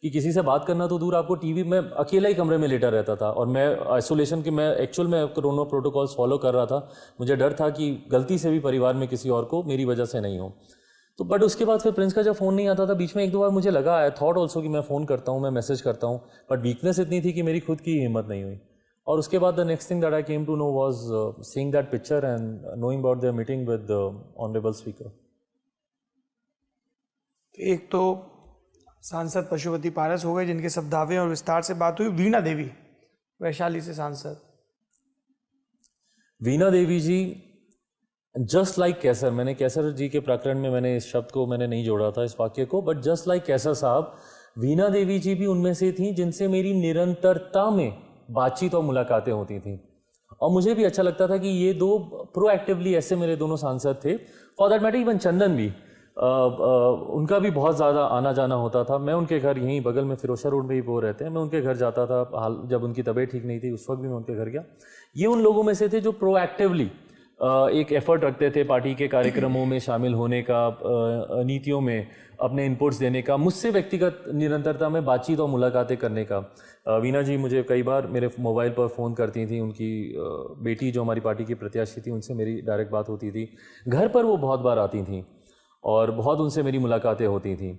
कि किसी से बात करना तो दूर, आपको टीवी में अकेला ही कमरे में लेटा रहता था। और मैं आइसोलेशन के, मैं एक्चुअल में कोरोना प्रोटोकॉल्स फॉलो कर रहा था, मुझे डर था कि गलती से भी परिवार में किसी और को मेरी वजह से नहीं हो। तो बट उसके बाद फिर प्रिंस का जब फ़ोन नहीं आता था, बीच में 1-2 बार मुझे लगा, आई थॉट ऑल्सो कि मैं फ़ोन करता हूँ, मैं मैसेज करता हूँ, बट वीकनेस इतनी थी कि मेरी खुद की हिम्मत नहीं हुई। और उसके बाद the next thing that I came to know was seeing that picture and knowing about their meeting with honourable Speaker. एक तो सांसद पशुपति पारस हो गए जिनके सब दावे और विस्तार से बात हुई। वीणा देवी, वैशाली से सांसद। वीणा देवी जी, जस्ट लाइक कैसर, मैंने कैसर जी के प्रकरण में मैंने इस शब्द को मैंने नहीं जोड़ा था, इस वाक्य को, बट जस्ट लाइक कैसर साहब, वीणा देवी जी भी उनमें से थी जिनसे मेरी निरंतरता में बातचीत और मुलाकातें होती थी। और मुझे भी अच्छा लगता था कि ये दो प्रोएक्टिवली, ऐसे मेरे दोनों सांसद थे। फॉर दैट मैटर इवन चंदन भी, उनका भी बहुत ज़्यादा आना जाना होता था। मैं उनके घर यहीं बगल में फिरोशा रोड में ही वो रहते हैं, मैं उनके घर जाता था, हाल जब उनकी तबीयत ठीक नहीं थी उस वक्त भी मैं उनके घर गया। ये उन लोगों में से थे जो प्रोएक्टिवली एक एफर्ट रखते थे पार्टी के कार्यक्रमों में शामिल होने का, नीतियों में अपने इनपुट्स देने का, मुझसे व्यक्तिगत निरंतरता में बातचीत और मुलाकातें करने का। वीणा जी मुझे कई बार मेरे मोबाइल पर फ़ोन करती थी, उनकी बेटी जो हमारी पार्टी की प्रत्याशी थी उनसे मेरी डायरेक्ट बात होती थी। घर पर वो बहुत बार आती थी और बहुत उनसे मेरी मुलाकातें होती थी।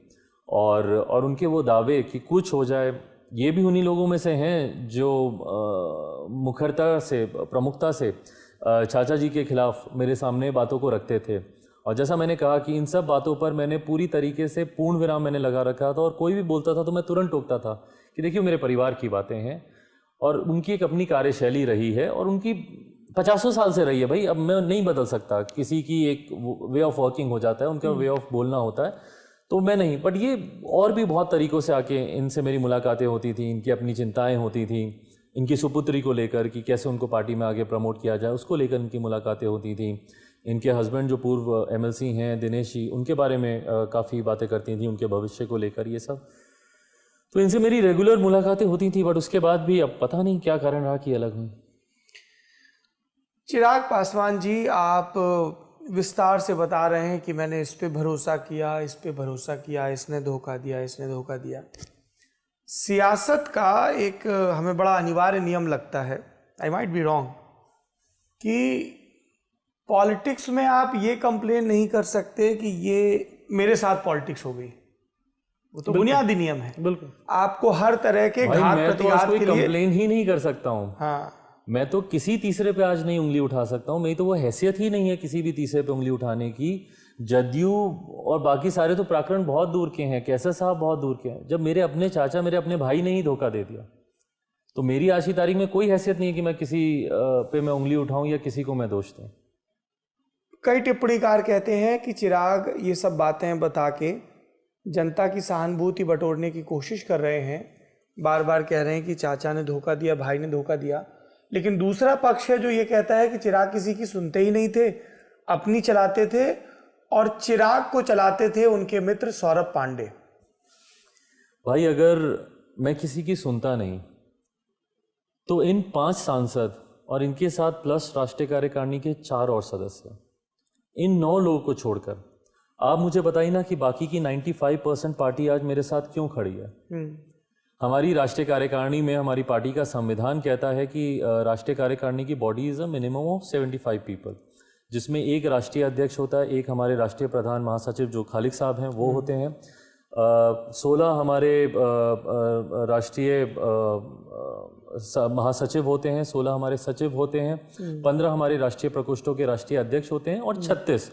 और उनके वो दावे कि कुछ हो जाए, ये भी उन्हीं लोगों में से हैं जो मुखरता से, प्रमुखता से चाचा जी के खिलाफ मेरे सामने बातों को रखते थे। और जैसा मैंने कहा कि इन सब बातों पर मैंने पूरी तरीके से पूर्ण विराम मैंने लगा रखा था, और कोई भी बोलता था तो मैं तुरंत टोकता था कि देखिए मेरे परिवार की बातें हैं, और उनकी एक अपनी कार्यशैली रही है और उनकी 50 साल से रही है। भाई अब मैं नहीं बदल सकता, किसी की एक वे ऑफ वर्किंग हो जाता है, उनका वे ऑफ बोलना होता है, तो मैं नहीं। बट ये और भी बहुत तरीक़ों से आके इनसे मेरी मुलाकातें होती थी, इनकी अपनी चिंताएं होती थी, इनकी सुपुत्री को लेकर कि कैसे उनको पार्टी में आगे प्रमोट किया जाए, उसको लेकर इनकी मुलाकातें होती थी। इनके हस्बैंड जो पूर्व MLC हैं दिनेश जी, उनके बारे में काफ़ी बातें करती थी, उनके भविष्य को लेकर, ये सब। तो इनसे मेरी रेगुलर मुलाकातें होती थी। बट उसके बाद भी अब पता नहीं क्या कारण रहा कि अलग हुई। चिराग पासवान जी, आप विस्तार से बता रहे हैं कि मैंने इस पे भरोसा किया, इस पे भरोसा किया, इसने धोखा दिया, इसने धोखा दिया। सियासत का एक हमें बड़ा अनिवार्य नियम लगता है, आई माइट बी रॉन्ग, कि पॉलिटिक्स में आप ये कंप्लेन नहीं कर सकते कि ये मेरे साथ पॉलिटिक्स हो गई। वो तो बुनियादी नियम है। बिल्कुल, आपको हर तरह के घात प्रतिघात के लिए कंप्लेन ही नहीं कर सकता हूँ। हाँ, मैं तो किसी तीसरे पे आज नहीं उंगली उठा सकता हूँ, मेरी तो वो हैसियत ही नहीं है किसी भी तीसरे पे उंगली उठाने की। जदयू और बाकी सारे तो प्रकरण बहुत दूर के हैं, कैसर साहब बहुत दूर के हैं। जब मेरे अपने चाचा, मेरे अपने भाई ने ही धोखा दे दिया, तो मेरी आज की तारीख में कोई हैसियत नहीं है कि मैं किसी पे मैं उंगली उठाऊं या किसी को मैं दोष दूं। कई टिप्पणीकार कहते हैं कि चिराग ये सब बातें बता के जनता की सहानुभूति बटोरने की कोशिश कर रहे हैं, बार बार कह रहे हैं कि चाचा ने धोखा दिया, भाई ने धोखा दिया। लेकिन दूसरा पक्ष है जो ये कहता है कि चिराग किसी की सुनते ही नहीं थे, अपनी चलाते थे, और चिराग को चलाते थे उनके मित्र सौरभ पांडे। भाई अगर मैं किसी की सुनता नहीं तो इन 5 सांसद और इनके साथ प्लस राष्ट्रीय कार्यकारिणी के 4 और सदस्य, इन 9 लोगों को छोड़कर आप मुझे बताइए ना कि बाकी की 95% पार्टी आज मेरे साथ क्यों खड़ी है। हमारी राष्ट्रीय कार्यकारिणी में हमारी पार्टी का संविधान कहता है कि राष्ट्रीय कार्यकारिणी की body is a minimum of 75 people, जिसमें एक राष्ट्रीय अध्यक्ष होता है, एक हमारे राष्ट्रीय प्रधान महासचिव जो खालिक साहब हैं वो होते हैं, 16 हमारे राष्ट्रीय महासचिव होते हैं, 16 हमारे सचिव होते हैं, 15 हमारे राष्ट्रीय प्रकोष्ठों के राष्ट्रीय अध्यक्ष होते हैं, और 36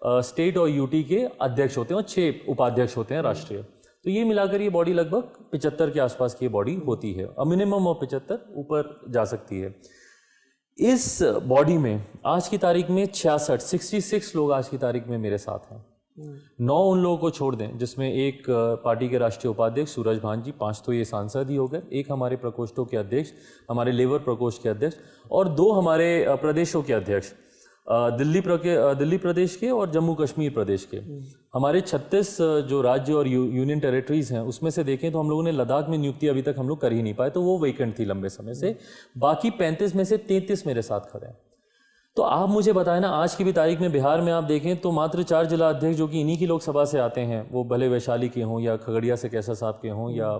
स्टेट और यूटी के अध्यक्ष होते हैं, और 6 उपाध्यक्ष होते हैं राष्ट्रीय। तो ये मिलाकर ये बॉडी लगभग 75 के आसपास की बॉडी होती है, और मिनिमम ऑफ 75 ऊपर जा सकती है। इस बॉडी में आज की तारीख में 66 लोग आज की तारीख में मेरे साथ हैं। 9 उन लोगों को छोड़ दें जिसमें एक पार्टी के राष्ट्रीय उपाध्यक्ष सूरज भान जी, 5 तो ये सांसद ही हो गए, एक हमारे प्रकोष्ठों के अध्यक्ष, हमारे लेबर प्रकोष्ठ के अध्यक्ष, और 2 हमारे प्रदेशों के अध्यक्ष, दिल्ली प्रदेश के और जम्मू कश्मीर प्रदेश के। हमारे 36 जो राज्य और यूनियन टेरिटरीज हैं उसमें से देखें तो हम लोगों ने लद्दाख में नियुक्ति अभी तक हम लोग कर ही नहीं पाए, तो वो वेकेंट थी लंबे समय से। बाकी 35 में से 33 मेरे साथ खड़े हैं। तो आप मुझे बताएं ना, आज की भी तारीख में बिहार में आप देखें तो मात्र 4 जिला अध्यक्ष जो कि इन्हीं की लोकसभा से आते हैं, वो भले वैशाली के हों या खगड़िया से कैसा साहब के हों या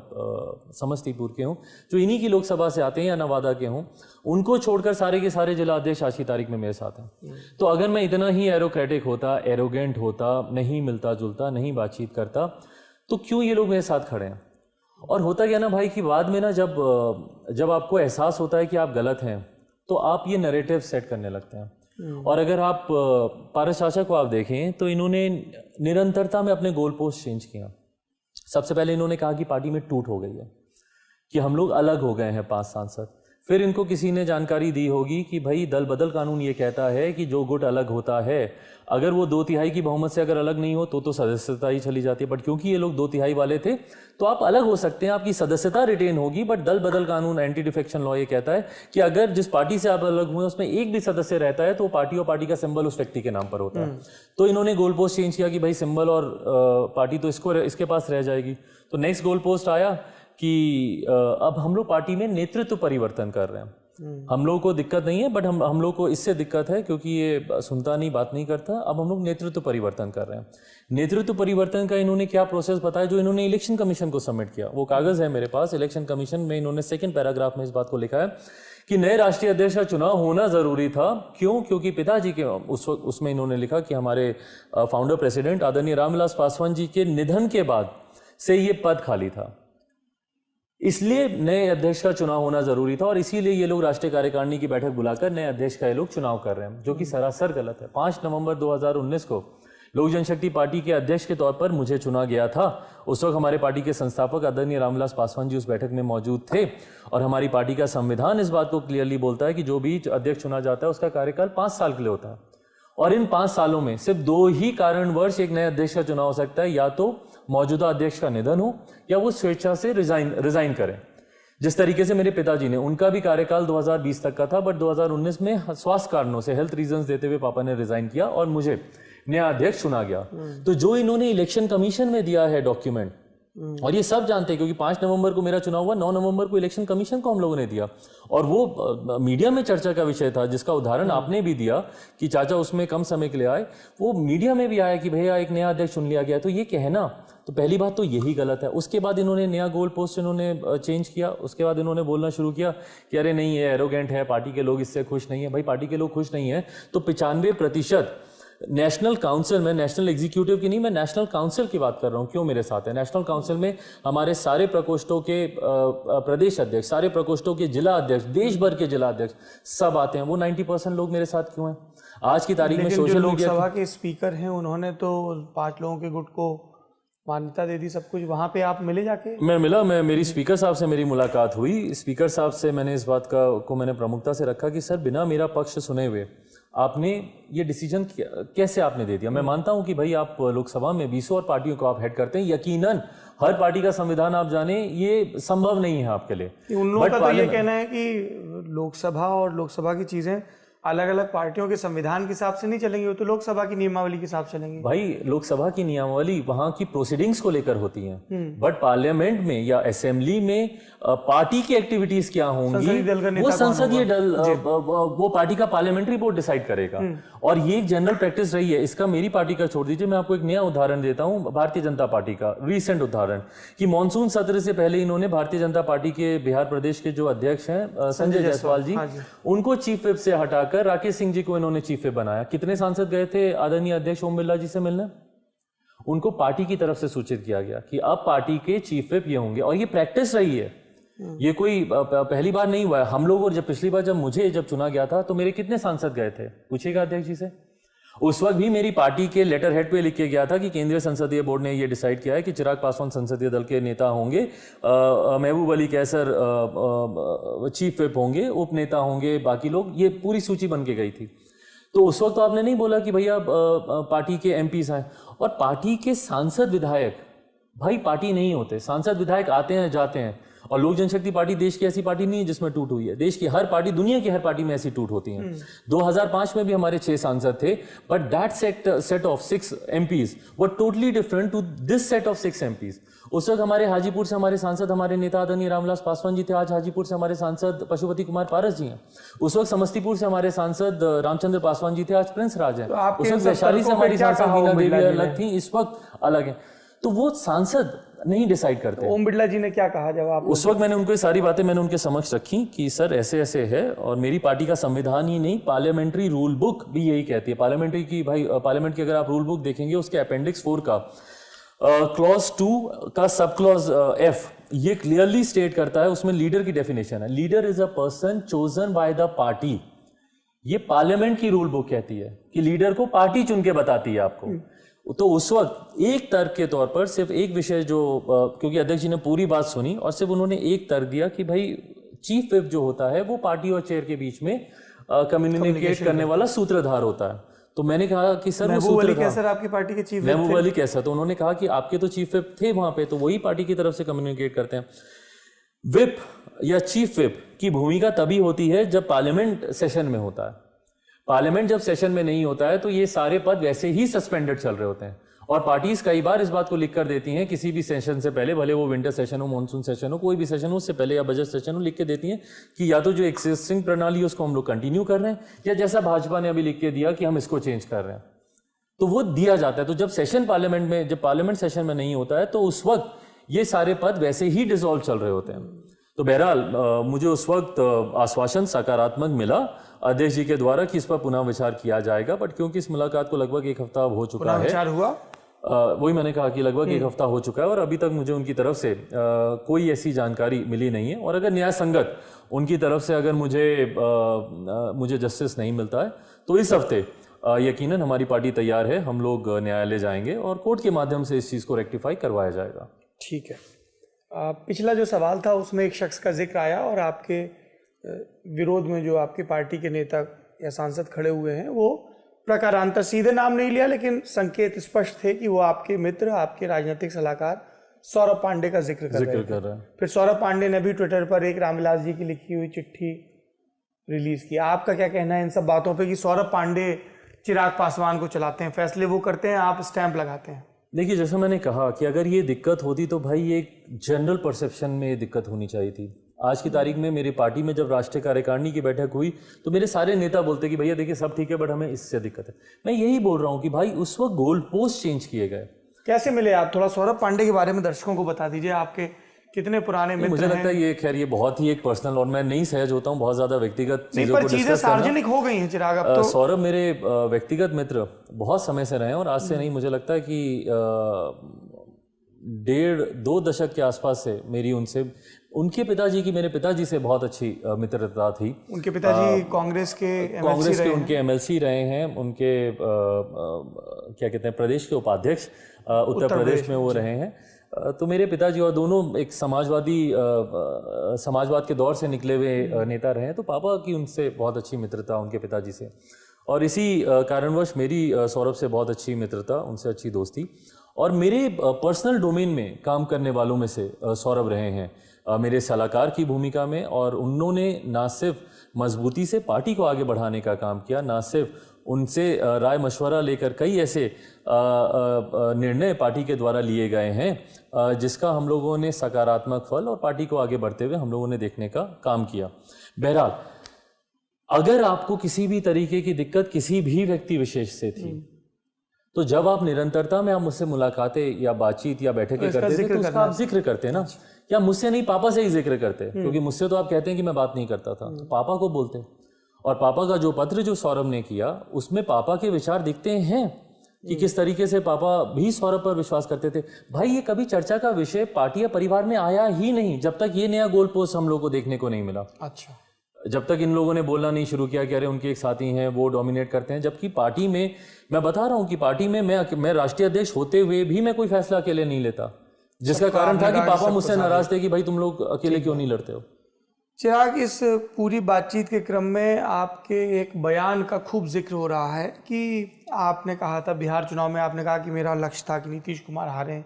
समस्तीपुर के हों, जो इन्हीं की लोकसभा से आते हैं या नवादा के हों, उनको छोड़कर सारे के सारे जिला अध्यक्ष आज की तारीख में मेरे साथ हैं। तो अगर मैं इतना ही एरोक्रेटिक होता, एरोगेंट होता, नहीं मिलता जुलता, नहीं बातचीत करता, तो क्यों ये लोग मेरे साथ खड़े हैं। और होता क्या ना भाई कि बाद में ना जब आपको एहसास होता है कि आप गलत हैं तो आप ये नैरेटिव सेट करने लगते हैं। और अगर आप पारस चाचा को आप देखें तो इन्होंने निरंतरता में अपने गोल पोस्ट चेंज किया। सबसे पहले इन्होंने कहा कि पार्टी में टूट हो गई है, कि हम लोग अलग हो गए हैं 5 सांसद। फिर इनको किसी ने जानकारी दी होगी कि भाई दल बदल कानून ये कहता है कि जो गुट अलग होता है, अगर वो 2/3 की बहुमत से अगर अलग नहीं हो तो सदस्यता ही चली जाती है। बट क्योंकि ये लोग 2/3 वाले थे तो आप अलग हो सकते हैं, आपकी सदस्यता रिटेन होगी। बट दल बदल कानून, एंटी डिफेक्शन लॉ ये कहता है कि अगर जिस पार्टी से आप अलग हुए उसमें एक भी सदस्य रहता है तो पार्टी और पार्टी का सिंबल उस व्यक्ति के नाम पर होता है। तो इन्होंने गोल पोस्ट चेंज किया कि भाई सिंबल और पार्टी तो इसके पास रह जाएगी। तो नेक्स्ट गोल पोस्ट आया कि अब हम लोग पार्टी में नेतृत्व परिवर्तन कर रहे हैं। हम लोगों को दिक्कत नहीं है, बट हम लोग को इससे दिक्कत है क्योंकि ये सुनता नहीं, बात नहीं करता। अब हम लोग नेतृत्व परिवर्तन कर रहे हैं। नेतृत्व परिवर्तन का इन्होंने क्या प्रोसेस बताया, जो इन्होंने इलेक्शन कमीशन को सबमिट किया, वो कागज है मेरे पास। इलेक्शन कमीशन में इन्होंने 2nd पैराग्राफ में इस बात को लिखा है कि नए राष्ट्रीय अध्यक्ष का चुनाव होना जरूरी था। क्यों? क्योंकि पिताजी के उसमें इन्होंने लिखा कि हमारे फाउंडर प्रेसिडेंट आदरणीय रामविलास पासवान जी के निधन के बाद से ये पद खाली था, इसलिए नए अध्यक्ष का चुनाव होना जरूरी था। और इसीलिए ये लोग राष्ट्रीय कार्यकारिणी की बैठक बुलाकर नए अध्यक्ष का ये लोग चुनाव कर रहे हैं, जो कि सरासर गलत है। 5 नवंबर 2019 को लोक जनशक्ति पार्टी के अध्यक्ष के तौर पर मुझे चुना गया था। उस वक्त हमारे पार्टी के संस्थापक आदरणीय रामविलास पासवान जी उस बैठक में मौजूद थे। और हमारी पार्टी का संविधान इस बात को क्लियरली बोलता है कि जो भी अध्यक्ष चुना जाता है उसका कार्यकाल 5 साल के लिए होता है। और इन 5 सालों में सिर्फ 2 ही कारणवश एक नए अध्यक्ष का चुनाव हो सकता है, या तो मौजूदा अध्यक्ष का निधन हो या वो स्वेच्छा से रिजाइन करें। जिस तरीके से मेरे पिताजी ने, उनका भी कार्यकाल 2020 तक का था, बट 2019 में स्वास्थ्य कारणों से, हेल्थ रीजंस देते हुए पापा ने रिजाइन किया और मुझे नया अध्यक्ष चुना गया। तो जो इन्होंने इलेक्शन कमीशन में दिया है डॉक्यूमेंट, और ये सब जानते हैं क्योंकि 5 नवंबर को मेरा चुनाव हुआ, 9 नवंबर को इलेक्शन कमीशन को हम लोगों ने दिया। और वो मीडिया में चर्चा का विषय था, जिसका उदाहरण आपने भी दिया कि चाचा उसमें कम समय के लिए आए। वो मीडिया में भी आया कि भैया एक नया अध्यक्ष चुन लिया गया। तो ये कहना, तो पहली बात तो यही गलत है। उसके बाद इन्होंने नया गोल पोस्ट इन्होंने चेंज किया। उसके बाद इन्होंने बोलना शुरू किया कि अरे नहीं, ये एरोगेंट है, पार्टी के लोग इससे खुश नहीं है। भाई पार्टी के लोग खुश नहीं है तो 95% नेशनल काउंसिल में, नेशनल एग्जीक्यूटिव की नहीं, मैं नेशनल काउंसिल की बात कर रहा हूँ, क्यों मेरे साथ है। नेशनल काउंसिल में हमारे सारे प्रकोष्ठों के प्रदेश अध्यक्ष, सारे प्रकोष्ठों के जिला अध्यक्ष, देश भर के जिला अध्यक्ष सब आते हैं। वो 90% लोग मेरे साथ क्यों हैं आज की तारीख में? सोशल मीडिया लोकसभा के स्पीकर हैं, उन्होंने तो 5 लोगों के गुट को मान्यता दे दी, सब कुछ। वहां पे आप मिले जाके? मैं मिला, मेरी स्पीकर साहब से मेरी मुलाकात हुई। स्पीकर साहब से मैंने इस बात को मैंने प्रमुखता से रखा कि सर, बिना मेरा पक्ष सुने हुए आपने ये डिसीजन कैसे आपने दे दिया। मैं मानता हूं कि भाई आप लोकसभा में 20 और पार्टियों को आप हेड करते हैं, यकीनन हर पार्टी का संविधान आप जाने ये संभव नहीं है आपके लिए। उन लोगों का तो ये कहना है कि लोकसभा और लोकसभा की चीजें अलग अलग पार्टियों के संविधान के हिसाब से नहीं चलेंगी, वो तो लोकसभा की नियमावली के हिसाब से चलेंगी। भाई लोकसभा की नियमावली वहां की प्रोसीडिंग्स को लेकर होती हैं, बट पार्लियामेंट में या असेंबली में पार्टी की एक्टिविटीज क्या होंगी वो संसदीय दल वो पार्टी का पार्लियामेंट्री बोर्ड डिसाइड करेगा। और ये एक जनरल प्रैक्टिस रही है। इसका मेरी पार्टी का छोड़ दीजिए, मैं आपको एक नया उदाहरण देता हूं, भारतीय जनता पार्टी का रीसेंट उदाहरण कि मॉनसून सत्र से पहले इन्होंने भारतीय जनता पार्टी के बिहार प्रदेश के जो अध्यक्ष हैं संजय जायसवाल जी, उनको चीफ विप से हटाकर राकेश सिंह जी को इन्होंने चीफ विप बनाया। कितने सांसद गए थे आदरणीय अध्यक्ष ओम बिरला जी से मिलने? उनको पार्टी की तरफ से सूचित किया गया कि अब पार्टी के चीफ विप ये होंगे, और ये प्रैक्टिस रही है, ये कोई पहली बार नहीं हुआ है। हम लोग, और जब पिछली बार जब चुना गया था तो मेरे कितने सांसद गए थे पूछिएगा अध्यक्ष जी से। उस वक्त भी मेरी पार्टी के लेटर हेड पे लिख के गया था कि केंद्रीय संसदीय बोर्ड ने ये डिसाइड किया है कि चिराग पासवान संसदीय दल के नेता होंगे, महबूब अली कैसर चीफ विप होंगे, उप नेता होंगे, बाकी लोग, ये पूरी सूची बन के गई थी। तो उस वक्त तो आपने नहीं बोला कि भैया पार्टी के एमपीज आए। और पार्टी के सांसद विधायक, भाई पार्टी नहीं होते, सांसद विधायक आते हैं जाते हैं। और लोक जनशक्ति पार्टी देश की ऐसी पार्टी नहीं है जिसमें टूट हुई है। देश की हर पार्टी, दुनिया की हर पार्टी में ऐसी टूट होती है। 2005 में भी हमारे 6 सांसद थे, but that set of 6 MPs were totally different to this set of 6 MPs। उस वक्त हमारे हाजीपुर से हमारे सांसद, हमारे नेता आदरणीय रामविलास पासवान जी थे। आज हाजीपुर से हमारे सांसद पशुपति कुमार पारस जी हैं। उस वक्त समस्तीपुर से हमारे सांसद रामचंद्र पासवान जी थे, आज प्रिंस राज हैं। उस वक्त वैशाली से हमारी सांसद वीणा देवी अलग थी, इस वक्त अलग है। तो वो सांसद नहीं डिसाइड करते। ओम बिरला जी ने क्या कहा जब आप? उस वक्त मैंने उनको ये सारी बातें मैंने उनके समक्ष रखी कि सर ऐसे ऐसे है, और मेरी पार्टी का संविधान ही नहीं, पार्लियामेंट्री रूल बुक भी यही कहती है। पार्लियामेंट्री की, भाई पार्लियामेंट की अगर आप रूल बुक देखेंगे, उसके अपेंडिक्स 4 का क्लॉज 2 का सब क्लॉज F ये क्लियरली स्टेट करता है, उसमें लीडर की डेफिनेशन है। Leader is a person chosen by the party. ये पार्लियामेंट की रूल बुक कहती है कि लीडर को पार्टी चुन के बताती है आपको। तो उस वक्त एक तर्क के तौर पर सिर्फ एक विषय जो क्योंकि अध्यक्ष जी ने पूरी बात सुनी और सिर्फ उन्होंने एक तर्क दिया कि भाई चीफ विप जो होता है वो पार्टी और चेयर के बीच में कम्युनिकेट करने वाला सूत्रधार होता है। तो मैंने कहा कि सर महबूब अली कैसर आपकी पार्टी के चीफ विप थे? महबूब अली कैसर, तो उन्होंने कहा कि आपके तो चीफ विप थे वहां पे, तो वही पार्टी की तरफ से कम्युनिकेट करते हैं। विप या चीफ विप की भूमिका तभी होती है जब पार्लियामेंट सेशन में होता है। पार्लियामेंट जब सेशन में नहीं होता है तो ये सारे पद वैसे ही सस्पेंडेड चल रहे होते हैं। और पार्टीज कई बार इस बात को लिख कर देती हैं किसी भी सेशन से पहले, भले वो विंटर सेशन हो, मानसून सेशन हो, कोई भी सेशन हो, उससे पहले या बजट सेशन हो, लिख के देती हैं कि या तो जो एक्सिस्टिंग प्रणाली है उसको हम लोग कंटिन्यू कर रहे हैं, या जैसा भाजपा ने अभी लिख के दिया कि हम इसको चेंज कर रहे हैं, तो वो दिया जाता है। तो जब सेशन पार्लियामेंट में, जब पार्लियामेंट सेशन में नहीं होता है तो उस वक्त ये सारे पद वैसे ही डिसॉल्व चल रहे होते हैं। तो बहरहाल मुझे उस वक्त आश्वासन सकारात्मक मिला अध्यक्ष जी के द्वारा कि इस पर पुनः विचार किया जाएगा। बट क्योंकि इस मुलाकात को लगभग 1 हफ्ता हो चुका है, विचार हुआ, वही मैंने कहा कि लगभग 1 हफ्ता हो चुका है और अभी तक मुझे उनकी तरफ से कोई ऐसी जानकारी मिली नहीं है। और अगर न्याय संगत उनकी तरफ से अगर मुझे जस्टिस नहीं मिलता है तो इस हफ्ते यकीनन हमारी पार्टी तैयार है, हम लोग न्यायालय जाएंगे और कोर्ट के माध्यम से इस चीज़ को रेक्टिफाई करवाया जाएगा। ठीक है। पिछला जो सवाल था उसमें एक शख्स का जिक्र आया और आपके विरोध में जो आपकी पार्टी के नेता या सांसद खड़े हुए हैं वो प्रकारांतर, सीधे नाम नहीं लिया लेकिन संकेत स्पष्ट थे कि वो आपके मित्र, आपके राजनीतिक सलाहकार सौरभ पांडे का जिक्र कर रहे हैं। फिर सौरभ पांडे ने भी ट्विटर पर एक रामविलास जी की लिखी हुई चिट्ठी रिलीज की। आपका क्या कहना है इन सब बातों पे कि सौरभ पांडे चिराग पासवान को चलाते हैं, फैसले वो करते हैं, आप स्टैंप लगाते हैं? देखिए, जैसा मैंने कहा कि अगर ये दिक्कत होती तो भाई एक जनरल परसेप्शन में दिक्कत होनी चाहिए थी। आज की तारीख में मेरी पार्टी में जब राष्ट्रीय कार्यकारिणी की बैठक हुई तो मेरे सारे नेता बोलते कि भैया देखिए सब ठीक है बट हमें इससे दिक्कत है। मैं यही बोल रहा हूँ कि भाई उस वक्त गोल पोस्ट चेंज किए गए। कैसे मिले आप? थोड़ा सौरभ पांडे के बारे में दर्शकों को बता दीजिए, आपके कितने पुराने मित्र हैं? मुझे लगता है ये खैर ये बहुत ही एक पर्सनल, और मैं नहीं सहज होता हूँ बहुत ज्यादा व्यक्तिगत चीजों को चीजें सार्वजनिक हो गई हैं चिराग अब तो। सौरभ मेरे व्यक्तिगत मित्र बहुत समय से रहे हैं और आज से नहीं, मुझे लगता है कि 1.5-2 दशक के आसपास से मेरी उनसे, उनके पिताजी की मेरे पिताजी से बहुत अच्छी मित्रता थी। उनके पिताजी कांग्रेस के उनके MLC रहे हैं, उनके क्या कहते हैं प्रदेश के उपाध्यक्ष उत्तर प्रदेश में वो रहे हैं। तो मेरे पिताजी और दोनों एक समाजवाद के दौर से निकले हुए नेता रहे हैं। तो पापा की उनसे बहुत अच्छी मित्रता उनके पिताजी से, और इसी कारणवश मेरी सौरभ से बहुत अच्छी मित्रता, उनसे अच्छी दोस्ती। और मेरे पर्सनल डोमेन में काम करने वालों में से सौरभ रहे हैं मेरे सलाहकार की भूमिका में, और उन्होंने ना सिर्फ मजबूती से पार्टी को आगे बढ़ाने का काम किया, ना सिर्फ उनसे राय मशवरा लेकर कई ऐसे निर्णय पार्टी के द्वारा लिए गए हैं जिसका हम लोगों ने सकारात्मक फल और पार्टी को आगे बढ़ते हुए हम लोगों ने देखने का काम किया। बहरहाल, अगर आपको किसी भी तरीके की दिक्कत किसी भी व्यक्ति विशेष से थी, तो जब आप निरंतरता में आप मुझसे मुलाकातें या बातचीत या बैठकें करते थे तो उसका आप जिक्र करते ना, या मुझसे नहीं पापा से ही जिक्र करते, क्योंकि मुझसे तो आप कहते हैं कि मैं बात नहीं करता था, तो पापा को बोलते। और पापा का जो पत्र जो सौरभ ने किया उसमें पापा के विचार दिखते हैं कि किस तरीके से पापा भी सौरभ पर विश्वास करते थे। भाई, ये कभी चर्चा का विषय पार्टी या परिवार में आया ही नहीं जब तक ये नया गोल पोस्ट हम लोग को देखने को नहीं मिला। अच्छा, जब तक इन लोगों ने बोलना नहीं शुरू किया कि अरे उनके एक साथी हैं वो डोमिनेट करते हैं, जबकि पार्टी में मैं बता रहा हूँ कि पार्टी में मैं राष्ट्रीय अध्यक्ष होते हुए भी मैं कोई फैसला अकेले नहीं लेता, जिसका कारण था कि पापा मुझसे नाराज थे कि भाई तुम लोग अकेले क्यों नहीं लड़ते हो। चिराग, इस पूरी बातचीत के क्रम में आपके एक बयान का खूब जिक्र हो रहा है कि आपने कहा था बिहार चुनाव में, आपने कहा कि मेरा लक्ष्य था कि नीतीश कुमार हारें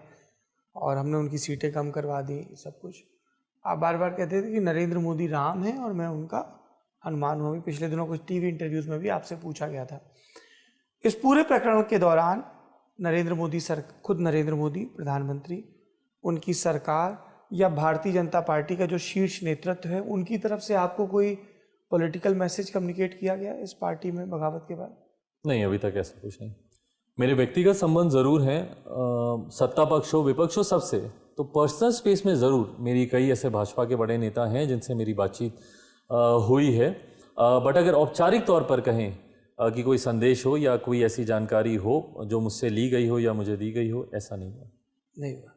और हमने उनकी सीटें कम करवा दी, सब कुछ। आप बार बार कहते थे कि नरेंद्र मोदी राम हैं और मैं उनका हनुमान हूँ। पिछले दिनों कुछ टीवी इंटरव्यूज़ में भी आपसे पूछा गया था। इस पूरे प्रकरण के दौरान खुद नरेंद्र मोदी प्रधानमंत्री, उनकी सरकार या भारतीय जनता पार्टी का जो शीर्ष नेतृत्व है, उनकी तरफ से आपको कोई पॉलिटिकल मैसेज कम्युनिकेट किया गया इस पार्टी में बगावत के बाद? नहीं, अभी तक ऐसा कुछ नहीं। मेरे व्यक्तिगत संबंध ज़रूर हैं सत्ता पक्ष हो विपक्ष हो सबसे, तो पर्सनल स्पेस में ज़रूर मेरी कई ऐसे भाजपा के बड़े नेता हैं जिनसे मेरी बातचीत हुई है, बट अगर औपचारिक तौर पर कहें कि कोई संदेश हो या कोई ऐसी जानकारी हो जो मुझसे ली गई हो या मुझे दी गई हो, ऐसा नहीं हुआ।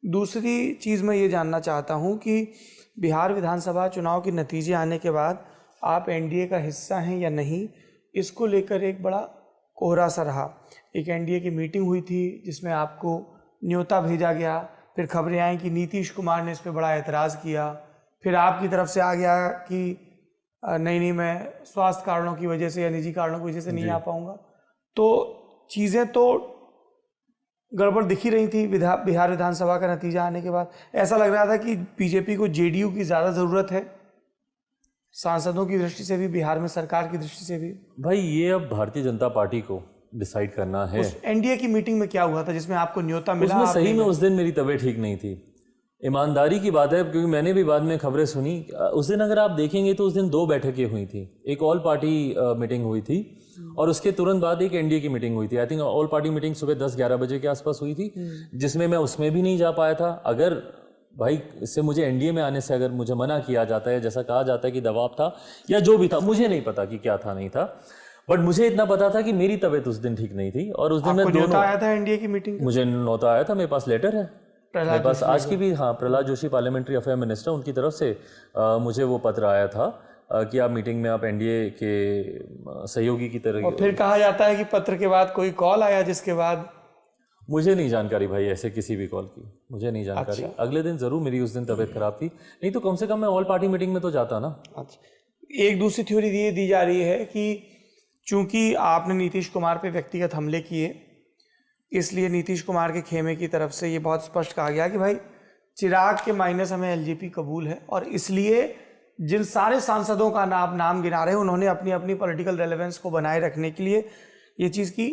दूसरी चीज़ मैं ये जानना चाहता हूँ कि बिहार विधानसभा चुनाव के नतीजे आने के बाद आप एनडीए का हिस्सा हैं या नहीं, इसको लेकर एक बड़ा कोहरा सा रहा। एक एनडीए की मीटिंग हुई थी जिसमें आपको न्योता भेजा गया, फिर खबरें आई कि नीतीश कुमार ने इस पर बड़ा एतराज़ किया, फिर आपकी तरफ से आ गया कि नहीं मैं स्वास्थ्य कारणों की वजह से या निजी कारणों की वजह से नहीं आ पाऊँगा। तो चीज़ें तो गड़बड़ दिख ही रही थी। बिहार विधानसभा का नतीजा आने के बाद ऐसा लग रहा था कि बीजेपी को जेडीयू की ज़्यादा ज़रूरत है, सांसदों की दृष्टि से भी, बिहार में सरकार की दृष्टि से भी। भाई, ये अब भारतीय जनता पार्टी को डिसाइड करना है। उस एनडीए की मीटिंग में क्या हुआ था जिसमें आपको न्योता मिला? उसमें सही में उस दिन मेरी तबीयत ठीक नहीं थी, ईमानदारी की बात है, क्योंकि मैंने भी बाद में खबरें सुनी। उस दिन अगर आप देखेंगे तो उस दिन 2 बैठकें हुई थी। एक ऑल पार्टी मीटिंग हुई थी और उसके तुरंत बाद एक एनडीए की मीटिंग हुई थी। I think all party meeting सुबह 10-11 बजे के आसपास हुई थी, जिसमें मैं उसमें भी नहीं जा पाया था। अगर भाई इससे मुझे एनडीए में आने से अगर मुझे मना किया जाता है, जैसा कहा जाता है कि दबाव था या जो भी था, मुझे नहीं पता कि क्या था नहीं था, बट मुझे इतना पता था कि मेरी तबीयत उस दिन ठीक नहीं थी। और उस दिन मैं दोनों आया था एनडीए की मीटिंग, मुझे न्योता आया था, मेरे पास लेटर है, मेरे पास आज की भी। हाँ, Prahlad Joshi parliamentary affair minister, उनकी तरफ से मुझे वो पत्र आया था कि आप मीटिंग में आप एनडीए के सहयोगी की तरह। और फिर कहा जाता है कि पत्र के बाद कोई कॉल आया, जिसके बाद मुझे नहीं जानकारी भाई ऐसे किसी भी कॉल की, मुझे नहीं जानकारी। अच्छा। अगले दिन जरूर मेरी उस दिन तबीयत खराब थी, नहीं तो कम से कम मैं ऑल पार्टी मीटिंग में तो जाता ना। अच्छा, एक दूसरी थ्योरी ये दी जा रही है कि चूंकि आपने नीतीश कुमार पे व्यक्तिगत हमले किए, इसलिए नीतीश कुमार के खेमे की तरफ से ये बहुत स्पष्ट कहा गया कि भाई चिराग के माइनस हमें एलजेपी कबूल है, और इसलिए जिन सारे सांसदों का नाम गिना रहे हैं, उन्होंने अपनी अपनी पॉलिटिकल रेलेवेंस को बनाए रखने के लिए ये चीज़ की।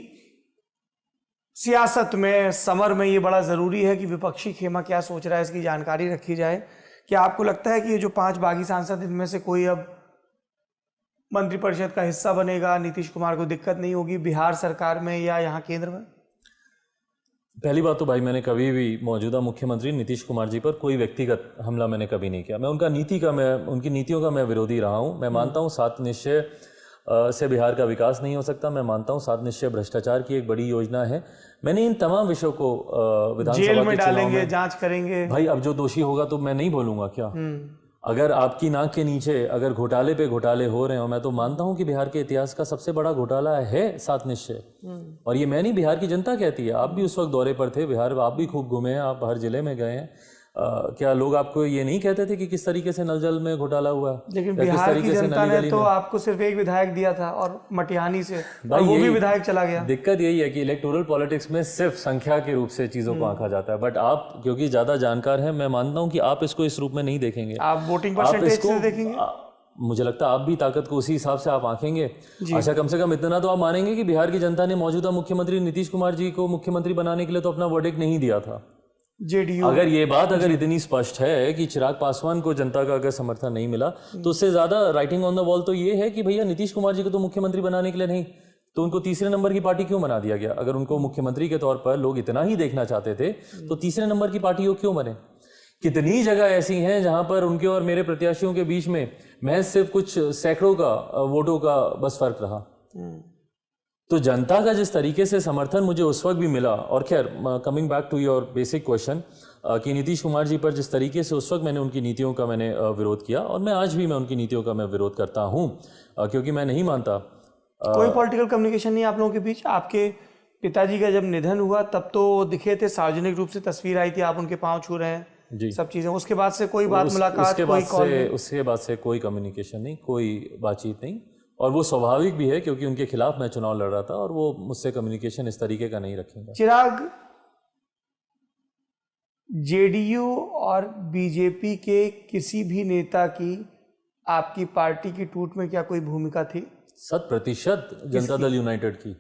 सियासत में, समर में ये बड़ा ज़रूरी है कि विपक्षी खेमा क्या सोच रहा है, इसकी जानकारी रखी जाए। क्या आपको लगता है कि ये जो 5 बागी सांसद, इनमें से कोई अब मंत्रिपरिषद का हिस्सा बनेगा, नीतीश कुमार को दिक्कत नहीं होगी बिहार सरकार में या यहाँ केंद्र में? पहली बात तो भाई, मैंने कभी भी मौजूदा मुख्यमंत्री नीतीश कुमार जी पर कोई व्यक्तिगत हमला मैंने कभी नहीं किया। मैं उनकी नीतियों का मैं विरोधी रहा हूँ। मैं मानता हूँ 7 निश्चय से बिहार का विकास नहीं हो सकता। मैं मानता हूँ 7 निश्चय भ्रष्टाचार की एक बड़ी योजना है। मैंने इन तमाम विषयों को विधानसभा जेल में डालेंगे, जांच करेंगे। भाई, अब जो दोषी होगा तो मैं नहीं बोलूंगा क्या? अगर आपकी नाक के नीचे अगर घोटाले पे घोटाले हो रहे हो, मैं तो मानता हूं कि बिहार के इतिहास का सबसे बड़ा घोटाला है 7 निश्चय। और ये मैं नहीं, बिहार की जनता कहती है। आप भी उस वक्त दौरे पर थे बिहार, आप भी खूब घूमे हैं, आप हर जिले में गए हैं। क्या लोग आपको ये नहीं कहते थे कि किस तरीके से नल जल में घोटाला हुआ, लेकिन या किस बिहार की तरीके से जनता नली ने गली तो में? आपको सिर्फ एक विधायक दिया था और मटिहानी से, और भाई वो भी यही विधायक चला गया। दिक्कत यही है कि इलेक्टोरल पॉलिटिक्स में सिर्फ संख्या के रूप से चीजों को आंका जाता है, बट आप क्योंकि ज्यादा जानकार हैं, मैं मानता हूं कि आप इसको इस रूप में नहीं देखेंगे। आप वोटिंग आप परसेंटेज इसको से देखेंगे। मुझे लगता है आप भी ताकत को उसी हिसाब से आप आंकेंगे। अच्छा, कम से कम इतना तो आप मानेंगे कि बिहार की जनता ने मौजूदा मुख्यमंत्री नीतीश कुमार जी को मुख्यमंत्री बनाने के लिए तो अपना वर्डिक्ट नहीं दिया था। जेडीयू, अगर ये बात अगर इतनी स्पष्ट है कि चिराग पासवान को जनता का अगर समर्थन नहीं मिला, तो उससे ज्यादा राइटिंग ऑन द वॉल तो ये है कि भैया नीतीश कुमार जी को तो मुख्यमंत्री बनाने के लिए नहीं, तो उनको तीसरे नंबर की पार्टी क्यों बना दिया गया? अगर उनको मुख्यमंत्री के तौर पर लोग इतना ही देखना चाहते थे तो तीसरे नंबर की पार्टी वो क्यों बने? कितनी जगह ऐसी हैं जहां पर उनके और मेरे प्रत्याशियों के बीच में महज सिर्फ कुछ सैकड़ों का वोटों का बस फर्क रहा। तो जनता का जिस तरीके से समर्थन मुझे उस वक्त भी मिला, और खैर coming back to your basic question कि नीतीश कुमार जी पर जिस तरीके से उस वक्त मैंने उनकी नीतियों का मैंने विरोध किया, और मैं आज भी मैं उनकी नीतियों का मैं विरोध करता हूं, क्योंकि मैं नहीं मानता। कोई पॉलिटिकल कम्युनिकेशन नहीं आप लोगों के बीच? आपके पिताजी का जब निधन हुआ तब तो दिखे थे, सार्वजनिक रूप से तस्वीर आई थी, आप उनके पांव छू रहे हैं जी, सब चीजें। उसके बाद से कोई बात, मुलाकात, कोई कॉल? उसके बाद से कोई कम्युनिकेशन नहीं, कोई बातचीत नहीं, और वो स्वाभाविक भी है क्योंकि उनके खिलाफ मैं चुनाव लड़ रहा था और वो मुझसे कम्युनिकेशन इस तरीके का नहीं रखेंगे। चिराग, जेडीयू और बीजेपी के किसी भी नेता की आपकी पार्टी की टूट में क्या कोई भूमिका थी? 100% जनता दल यूनाइटेड की,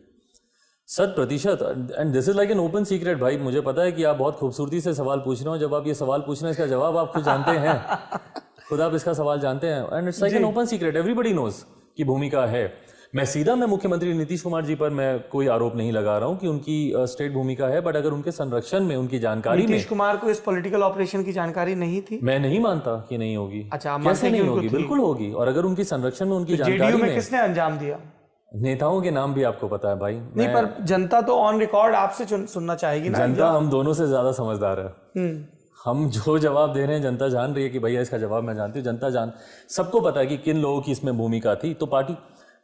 100%। And this is like an open secret भाई। मुझे पता है कि आप बहुत खूबसूरती से सवाल पूछ रहे हो, जब आप ये सवाल पूछ रहे हैं इसका जवाब आप खुद जानते हैं, खुद आप इसका सवाल जानते हैं, and it's like an open secret, everybody knows की भूमिका है। मैं मुख्यमंत्री नीतीश कुमार जी पर मैं कोई आरोप नहीं लगा रहा हूं कि उनकी स्टेट भूमिका है, बट अगर उनके संरक्षण में, उनकी जानकारी में, नीतीश कुमार को इस पॉलिटिकल ऑपरेशन की जानकारी नहीं थी? मैं नहीं मानता कि नहीं होगी। अच्छा, कैसे नहीं होगी? बिल्कुल होगी। और अगर उनकी संरक्षण में, उनकी जानकारी जेडीयू में में किसने अंजाम दिया? नेताओं के नाम भी आपको पता है भाई। नहीं, पर जनता तो ऑन रिकॉर्ड आपसे सुनना चाहेगी ना। जनता हम दोनों से ज्यादा समझदार है। हम जो जवाब दे रहे हैं जनता जान रही है कि भैया इसका जवाब मैं जानती हूँ। जनता सबको पता है कि किन लोगों की इसमें भूमिका थी, तो पार्टी।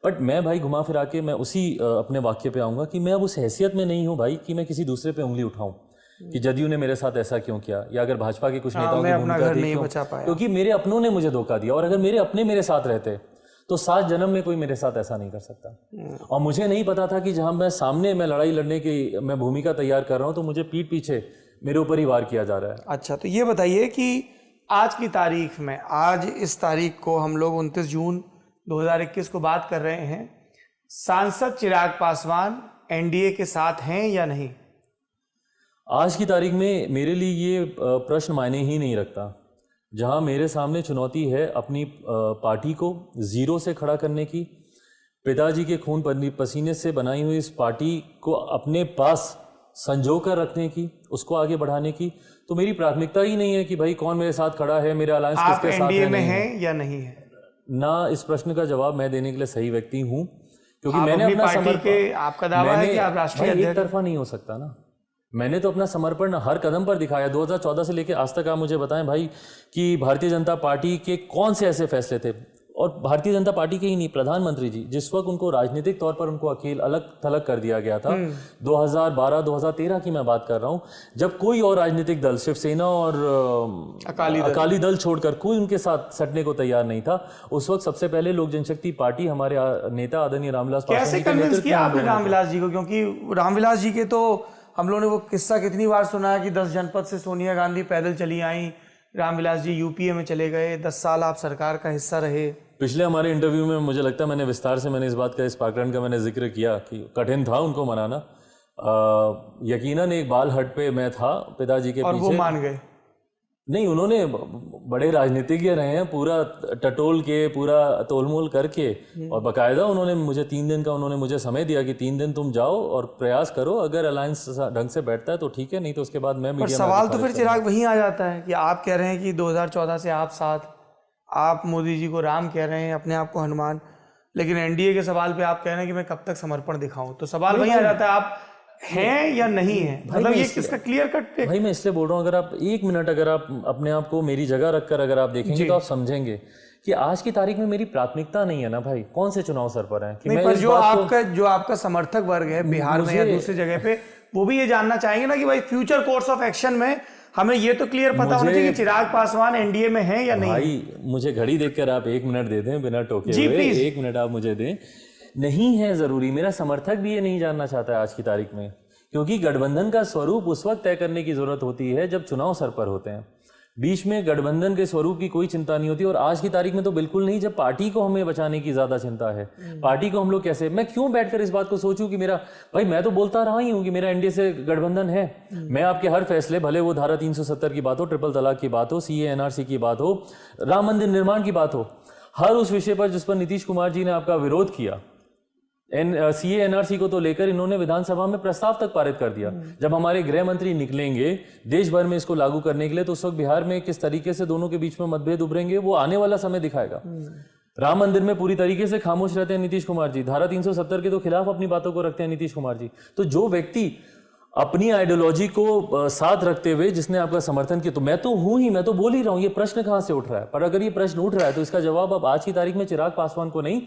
बट मैं भाई घुमा फिरा के मैं उसी अपने वाक्य पे आऊंगा कि मैं अब उस हैसियत में नहीं हूं भाई कि मैं किसी दूसरे पे उंगली उठाऊं कि जदयू ने मेरे साथ ऐसा क्यों किया, या अगर भाजपा के कुछ नेताओं की भूमिका थी क्योंकि मेरे अपनों ने मुझे धोखा दिया। और अगर मेरे अपने मेरे साथ रहते तो 7 जन्म में कोई मेरे साथ ऐसा नहीं कर सकता। और मुझे नहीं पता था कि जहां मैं सामने मैं लड़ाई लड़ने की मैं भूमिका तैयार कर रहा हूं, तो मुझे पीठ पीछे मेरे ऊपर ही वार किया जा रहा है। अच्छा, तो ये बताइए कि आज की तारीख में, आज इस तारीख को हम लोग 29 जून 2021 को बात कर रहे हैं, सांसद चिराग पासवान एनडीए के साथ हैं या नहीं? आज की तारीख में मेरे लिए ये प्रश्न मायने ही नहीं रखता। जहां मेरे सामने चुनौती है अपनी पार्टी को जीरो से खड़ा करने की, पिताजी के खून पसीने से बनाई हुई इस पार्टी को अपने पास संजो कर रखने की, उसको आगे बढ़ाने की, तो मेरी प्राथमिकता ही नहीं है कि भाई कौन मेरे साथ खड़ा है, मेरे अलायंस किसके साथ है। एनडीए में हैं या नहीं है? ना इस प्रश्न का जवाब मैं देने के लिए सही व्यक्ति हूं, क्योंकि आप मैंने अपनी अपना पार्टी के, आपका दावा है कि आप राष्ट्रीय एक अध्यक्ष? तरफा नहीं हो सकता ना। मैंने तो अपना समर्पण हर कदम पर दिखाया। 2014 से लेकर आज तक आप मुझे बताएं भाई कि भारतीय जनता पार्टी के कौन से ऐसे फैसले थे, और भारतीय जनता पार्टी के ही नहीं, प्रधानमंत्री जी जिस वक्त उनको राजनीतिक तौर पर उनको अकेल अलग थलग कर दिया गया था, 2012-2013 की मैं बात कर रहा हूं, जब कोई और राजनीतिक दल, शिवसेना और अकाली दल छोड़कर कोई उनके साथ सटने को तैयार नहीं था। उस वक्त सबसे पहले लोक जनशक्ति पार्टी, हमारे नेता आदरणीय रामविलास पासवान कैसे कन्विंस किया आपने रामविलास जी को? क्योंकि रामविलास जी के तो हम लोगों ने वो किस्सा कितनी बार सुना है कि 10 जनपद से सोनिया गांधी पैदल चली आई, रामविलास जी यूपीए में चले गए, 10 साल आप सरकार का हिस्सा रहे। पिछले हमारे इंटरव्यू में मुझे लगता है मैंने विस्तार से मैंने इस बात का, इस पाखंड का मैंने जिक्र किया कि कठिन था उनको मनाना। यकीनन एक बाल हट पे मैं था पिताजी के और पीछे, वो मान गए? नहीं, उन्होंने बड़े राजनीतिज्ञ रहे हैं, पूरा टटोल के, पूरा तोलमोल करके, और बाकायदा उन्होंने मुझे 3 दिन का उन्होंने मुझे समय दिया कि 3 दिन तुम जाओ और प्रयास करो, अगर अलायंस ढंग से बैठता है तो ठीक है, नहीं तो उसके बाद मैं मीडिया में। सवाल तो फिर चिराग वहीं आ जाता है कि आप कह रहे हैं कि 2014 से आप साथ, आप मोदी जी को राम कह रहे हैं, अपने आप को हनुमान, लेकिन एनडीए के सवाल पे आप कह रहे हैं कि मैं कब तक समर्पण दिखाऊं, तो सवाल वहीं आ जाता है, आप हैं या नहीं है? मतलब ये किसका क्लियर कट? भाई मैं इसलिए बोल रहा हूँ, अगर आप 1 मिनट अगर आप अपने आप को मेरी जगह रखकर अगर आप देखेंगे तो आप समझेंगे कि आज की तारीख में मेरी प्राथमिकता नहीं है ना भाई कौन से चुनाव सर पर है कि नहीं, पर जो आपका समर्थक वर्ग है बिहार में या दूसरी जगह पे, वो भी ये जानना चाहेंगे ना कि भाई फ्यूचर कोर्स ऑफ एक्शन में हमें ये तो क्लियर पता होना चाहिए कि चिराग पासवान एनडीए में है या नहीं। भाई मुझे घड़ी देखकर आप 1 मिनट दे दें बिना टोके जी, हुए, प्लीज। 1 मिनट आप मुझे दें। नहीं है जरूरी, मेरा समर्थक भी ये नहीं जानना चाहता है आज की तारीख में, क्योंकि गठबंधन का स्वरूप उस वक्त तय करने की जरूरत होती है जब चुनाव सर पर होते हैं। बीच में गठबंधन के स्वरूप की कोई चिंता नहीं होती, और आज की तारीख में तो बिल्कुल नहीं, जब पार्टी को हमें बचाने की ज्यादा चिंता है। पार्टी को हम लोग कैसे, मैं क्यों बैठकर इस बात को सोचूं कि मेरा, भाई मैं तो बोलता रहा ही हूं कि मेरा एनडीए से गठबंधन है। मैं आपके हर फैसले, भले वो धारा 370 की बात हो, ट्रिपल तलाक की बात हो, सीए एनआरसी की बात हो, राम मंदिर निर्माण की बात हो, हर उस विषय पर जिस पर नीतीश कुमार जी ने आपका विरोध किया, सीए एनआरसी को तो लेकर इन्होंने विधानसभा में प्रस्ताव तक पारित कर दिया। जब हमारे गृह मंत्री निकलेंगे देश भर में इसको लागू करने के लिए, तो उस वक्त बिहार में किस तरीके से दोनों के बीच में मतभेद उभरेंगे वो आने वाला समय दिखाएगा। राम मंदिर में पूरी तरीके से खामोश रहते हैं नीतीश कुमार जी, धारा 370 के तो खिलाफ अपनी बातों को रखते हैं नीतीश कुमार जी। तो जो व्यक्ति अपनी आइडियोलॉजी को साथ रखते हुए जिसने आपका समर्थन किया, तो मैं तो हूं ही, मैं तो बोल ही रहा हूं, ये प्रश्न कहां से उठ रहा है। पर अगर ये प्रश्न उठ रहा है तो इसका जवाब अब आज की तारीख में चिराग पासवान को नहीं,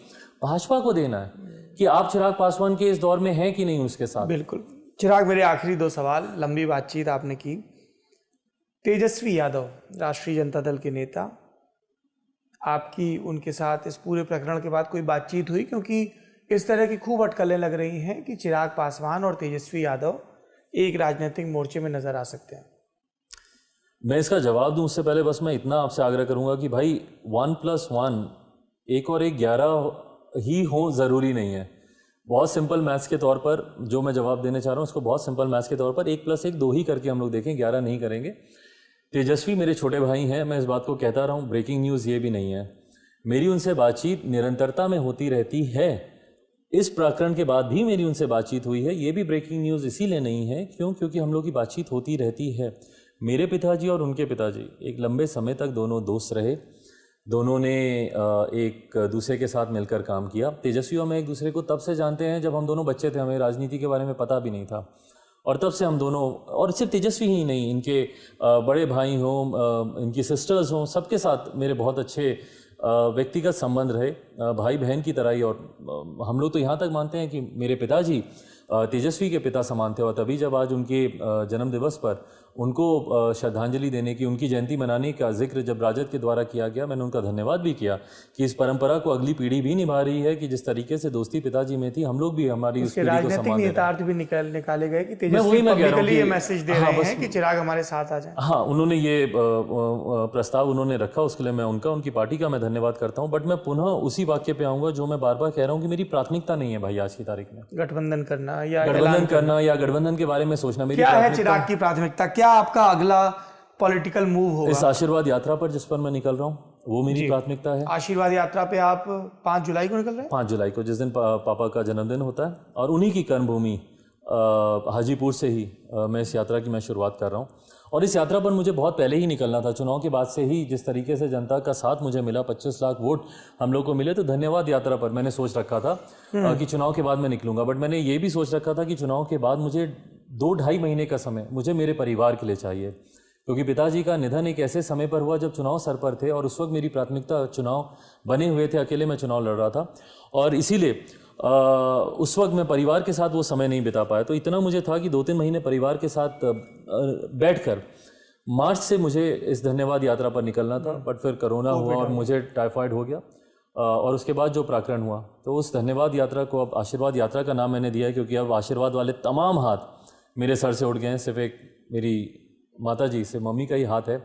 भाजपा को देना है कि आप चिराग पासवान के इस दौर में हैं कि नहीं उसके साथ। बिल्कुल। चिराग, मेरे आखिरी 2 सवाल, लंबी बातचीत आपने की। तेजस्वी यादव राष्ट्रीय जनता दल के नेता, आपकी उनके साथ इस पूरे प्रकरण के बाद कोई बातचीत हुई? क्योंकि इस तरह की खूब अटकलें लग रही हैं कि चिराग पासवान और तेजस्वी यादव एक राजनीतिक मोर्चे में नजर आ सकते हैं। मैं इसका जवाब दूं उससे पहले बस मैं इतना आपसे आग्रह करूंगा कि भाई 1+1 1 और 1 11 ही हो जरूरी नहीं है। बहुत सिंपल मैथ्स के तौर पर जो मैं जवाब देने चाह रहा हूँ उसको बहुत सिंपल मैथ्स के तौर पर 1+1 2 ही करके हम लोग देखें, 11 नहीं करेंगे। तेजस्वी मेरे छोटे भाई हैं, मैं इस बात को कहता रहा हूँ, ब्रेकिंग न्यूज़ ये भी नहीं है। मेरी उनसे बातचीत निरंतरता में होती रहती है, इस प्रकरण के बाद भी मेरी उनसे बातचीत हुई है। ये भी ब्रेकिंग न्यूज़ इसीलिए नहीं है क्योंकि हम लोग की बातचीत होती रहती है। मेरे पिताजी और उनके पिताजी एक लंबे समय तक दोनों दोस्त रहे, दोनों ने एक दूसरे के साथ मिलकर काम किया। तेजस्वी और मैं एक दूसरे को तब से जानते हैं जब हम दोनों बच्चे थे, हमें राजनीति के बारे में पता भी नहीं था, और तब से हम दोनों, और सिर्फ तेजस्वी ही नहीं, इनके बड़े भाई हों, इनकी सिस्टर्स हों, सबके साथ मेरे बहुत अच्छे व्यक्तिगत संबंध रहे, भाई बहन की तरह ही। और हम लोग तो यहाँ तक मानते हैं कि मेरे पिताजी तेजस्वी के पिता समान थे, और तभी जब आज उनके जन्म दिवस पर उनको श्रद्धांजलि देने की, उनकी जयंती मनाने का जिक्र जब राजद के द्वारा किया गया, मैंने उनका धन्यवाद भी किया कि इस परंपरा को अगली पीढ़ी भी निभा रही है कि जिस तरीके से दोस्ती पिताजी में थी, हम लोग भी हमारी उस पीढ़ी को सम्मान दे रहे हैं। भी निकाले गए कि तेजस्वी पब्लिकली ये मैसेज दे रहे हैं कि चिराग हमारे साथ आ जाए। हाँ, उन्होंने ये प्रस्ताव उन्होंने रखा, उसके लिए मैं उनका, उनकी पार्टी का मैं धन्यवाद करता हूँ। बट मैं पुनः उसी वाक्य पे आऊँगा जो मैं बार बार कह रहा हूँ कि मेरी प्राथमिकता नहीं है भाई आज की तारीख में गठबंधन करना या गठबंधन के बारे में सोचना। मेरी क्या है चिराग की प्राथमिकता? क्या आपका अगला पॉलिटिकल मूव होगा? इस आशीर्वाद यात्रा पर जिस पर मैं निकल रहा हूँ वो मेरी प्राथमिकता है। आशीर्वाद यात्रा पे आप 5 जुलाई को निकल रहे हैं? 5 जुलाई को, जिस दिन पापा का जन्मदिन होता है, और उन्हीं की कर्मभूमि हाजीपुर से ही मैं इस यात्रा की मैं शुरुआत कर रहा हूँ। और इस यात्रा पर मुझे बहुत पहले ही निकलना था, चुनाव के बाद से ही जिस तरीके से जनता का साथ मुझे मिला, 25 लाख वोट हम लोग को मिले, तो धन्यवाद यात्रा पर मैंने सोच रखा था कि चुनाव के बाद मैं निकलूंगा। बट मैंने ये भी सोच रखा था कि चुनाव के बाद मुझे 2-2.5 महीने का समय मुझे मेरे परिवार के लिए चाहिए, क्योंकि पिताजी का निधन एक ऐसे समय पर हुआ जब चुनाव सर पर थे, और उस वक्त मेरी प्राथमिकता चुनाव बने हुए थे, अकेले मैं चुनाव लड़ रहा था, और इसीलिए उस वक्त मैं परिवार के साथ वो समय नहीं बिता पाया। तो इतना मुझे था कि 2-3 महीने परिवार के साथ बैठकर मार्च से मुझे इस धन्यवाद यात्रा पर निकलना था। बट फिर कोरोना हुआ और मुझे टाइफाइड हो गया, और उसके बाद जो प्रकरण हुआ, तो उस धन्यवाद यात्रा को अब आशीर्वाद यात्रा का नाम मैंने दिया है, क्योंकि अब आशीर्वाद वाले तमाम हाथ मेरे सर से उठ गए हैं, सिर्फ एक मेरी माता जी से मम्मी का ही हाथ है।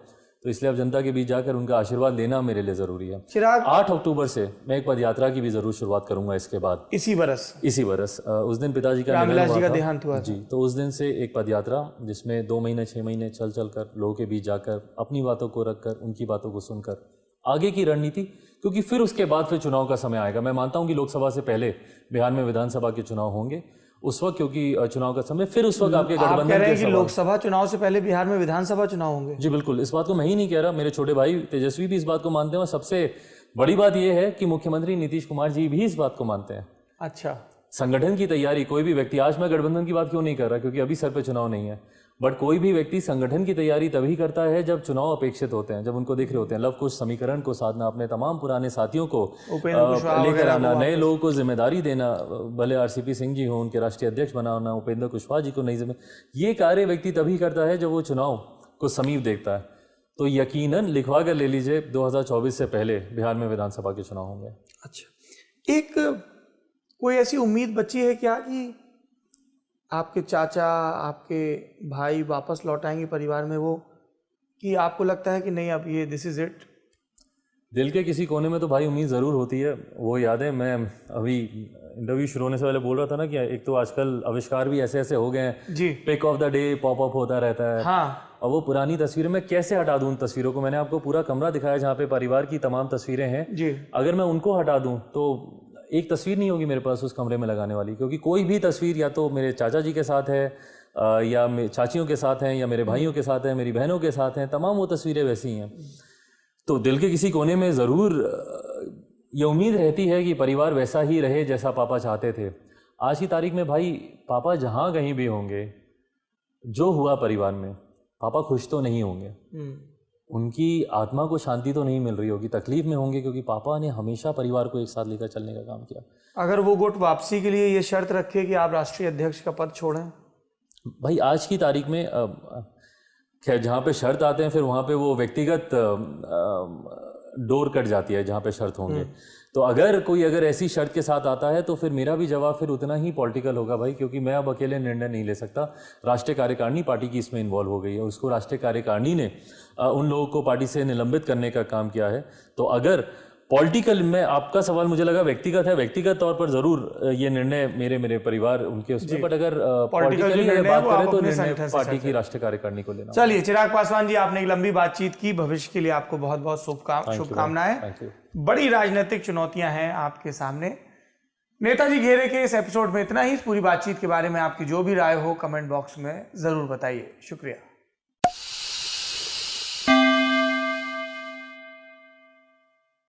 तो इसलिए अब जनता के बीच जाकर उनका आशीर्वाद लेना मेरे लिए जरूरी है। चिराग, 8 अक्टूबर से मैं एक पद यात्रा की भी जरूर शुरुआत करूंगा इसके बाद, इसी बरस उस दिन पिताजी का देहांत हुआ जी, तो उस दिन से एक पद यात्रा जिसमें 2 महीने 6 महीने चल कर लोगों के बीच जाकर अपनी बातों को रखकर, उनकी बातों को सुनकर आगे की रणनीति, क्योंकि फिर उसके बाद फिर चुनाव का समय आएगा। मैं मानता हूं कि लोकसभा से पहले बिहार में विधानसभा के चुनाव होंगे, उस वक्त क्योंकि चुनाव का समय, फिर उस वक्त आपके गठबंधन के लोकसभा चुनाव से पहले बिहार में विधानसभा चुनाव होंगे। जी बिल्कुल, इस बात को मैं ही नहीं कह रहा, मेरे छोटे भाई तेजस्वी भी इस बात को मानते हैं, और सबसे बड़ी बात यह है कि मुख्यमंत्री नीतीश कुमार जी भी इस बात को मानते हैं। अच्छा, संगठन की तैयारी, कोई भी व्यक्ति, आज मैं गठबंधन की बात क्यों नहीं कर रहा, क्योंकि अभी सर पे चुनाव नहीं है, बट कोई भी व्यक्ति संगठन की तैयारी तभी करता है जब चुनाव अपेक्षित होते हैं, जब उनको दिख रहे होते हैं। लव कुश समीकरण को साधना, अपने तमाम पुराने साथियों को लेकर आना, नए लोगों को जिम्मेदारी देना, भले आरसीपी सिंह जी हो, उनके राष्ट्रीय अध्यक्ष बनाना, उपेंद्र कुशवाहा जी को नई जिम्मेदारी, ये कार्य व्यक्ति तभी करता है जब वो चुनाव को समीप देखता है तो यकीनन लिखवा कर ले लीजिए 2024 से पहले बिहार में विधानसभा के चुनाव होंगे। अच्छा, एक कोई ऐसी उम्मीद बची है क्या कि आपके चाचा, आपके भाई वापस लौट आएंगे परिवार में, वो कि आपको लगता है कि नहीं अब ये दिस इज इट? दिल के किसी कोने में तो भाई उम्मीद ज़रूर होती है। वो याद है, मैं अभी इंटरव्यू शुरू होने से पहले बोल रहा था ना कि एक तो आजकल आविष्कार भी ऐसे ऐसे हो गए हैं जी, pick of the day pop up होता रहता है। हाँ, और वो पुरानी तस्वीरें मैं कैसे हटा दूं उन तस्वीरों को? मैंने आपको पूरा कमरा दिखाया जहाँ पे परिवार की तमाम तस्वीरें हैं जी, अगर मैं उनको हटा दूं तो एक तस्वीर नहीं होगी मेरे पास उस कमरे में लगाने वाली, क्योंकि कोई भी तस्वीर या तो मेरे चाचा जी के साथ है या मेरे चाचियों के साथ हैं या मेरे भाइयों के साथ हैं, मेरी बहनों के साथ हैं, तमाम वो तस्वीरें वैसी हैं। तो दिल के किसी कोने में ज़रूर ये उम्मीद रहती है कि परिवार वैसा ही रहे जैसा पापा चाहते थे। आज की तारीख में भाई पापा जहाँ कहीं भी होंगे, जो हुआ परिवार में, पापा खुश तो नहीं होंगे, उनकी आत्मा को शांति तो नहीं मिल रही होगी, तकलीफ में होंगे, क्योंकि पापा ने हमेशा परिवार को एक साथ लेकर चलने का काम किया। अगर वो गुट वापसी के लिए ये शर्त रखे कि आप राष्ट्रीय अध्यक्ष का पद छोड़ें? भाई आज की तारीख में खैर जहाँ पे शर्त आते हैं फिर वहाँ पे वो व्यक्तिगत डोर कट जाती है जहाँ पे शर्त होंगे। तो अगर ऐसी शर्त के साथ आता है तो फिर मेरा भी जवाब फिर उतना ही पॉलिटिकल होगा भाई, क्योंकि मैं अब अकेले निर्णय नहीं ले सकता। राष्ट्रीय कार्यकारिणी पार्टी की इसमें इन्वॉल्व हो गई है, उसको राष्ट्रीय कार्यकारिणी ने उन लोगों को पार्टी से निलंबित करने का काम किया है। तो अगर पॉलिटिकल में आपका सवाल मुझे लगा व्यक्तिगत है, व्यक्तिगत तौर पर जरूर ये निर्णय मेरे परिवार उनके उसमें, बट अगर पॉलिटिकली बात करें तो निर्णय पार्टी की राष्ट्रीय कार्यकारिणी को लेना। चलिए चिराग पासवान जी, आपने एक लंबी बातचीत की, भविष्य के लिए आपको बहुत बहुत शुभकामनाएं। बड़ी राजनीतिक चुनौतियां हैं आपके सामने। नेताजी घेरे के इस एपिसोड में इतना ही। इस पूरी बातचीत के बारे में आपकी जो भी राय हो कमेंट बॉक्स में जरूर बताइए। शुक्रिया।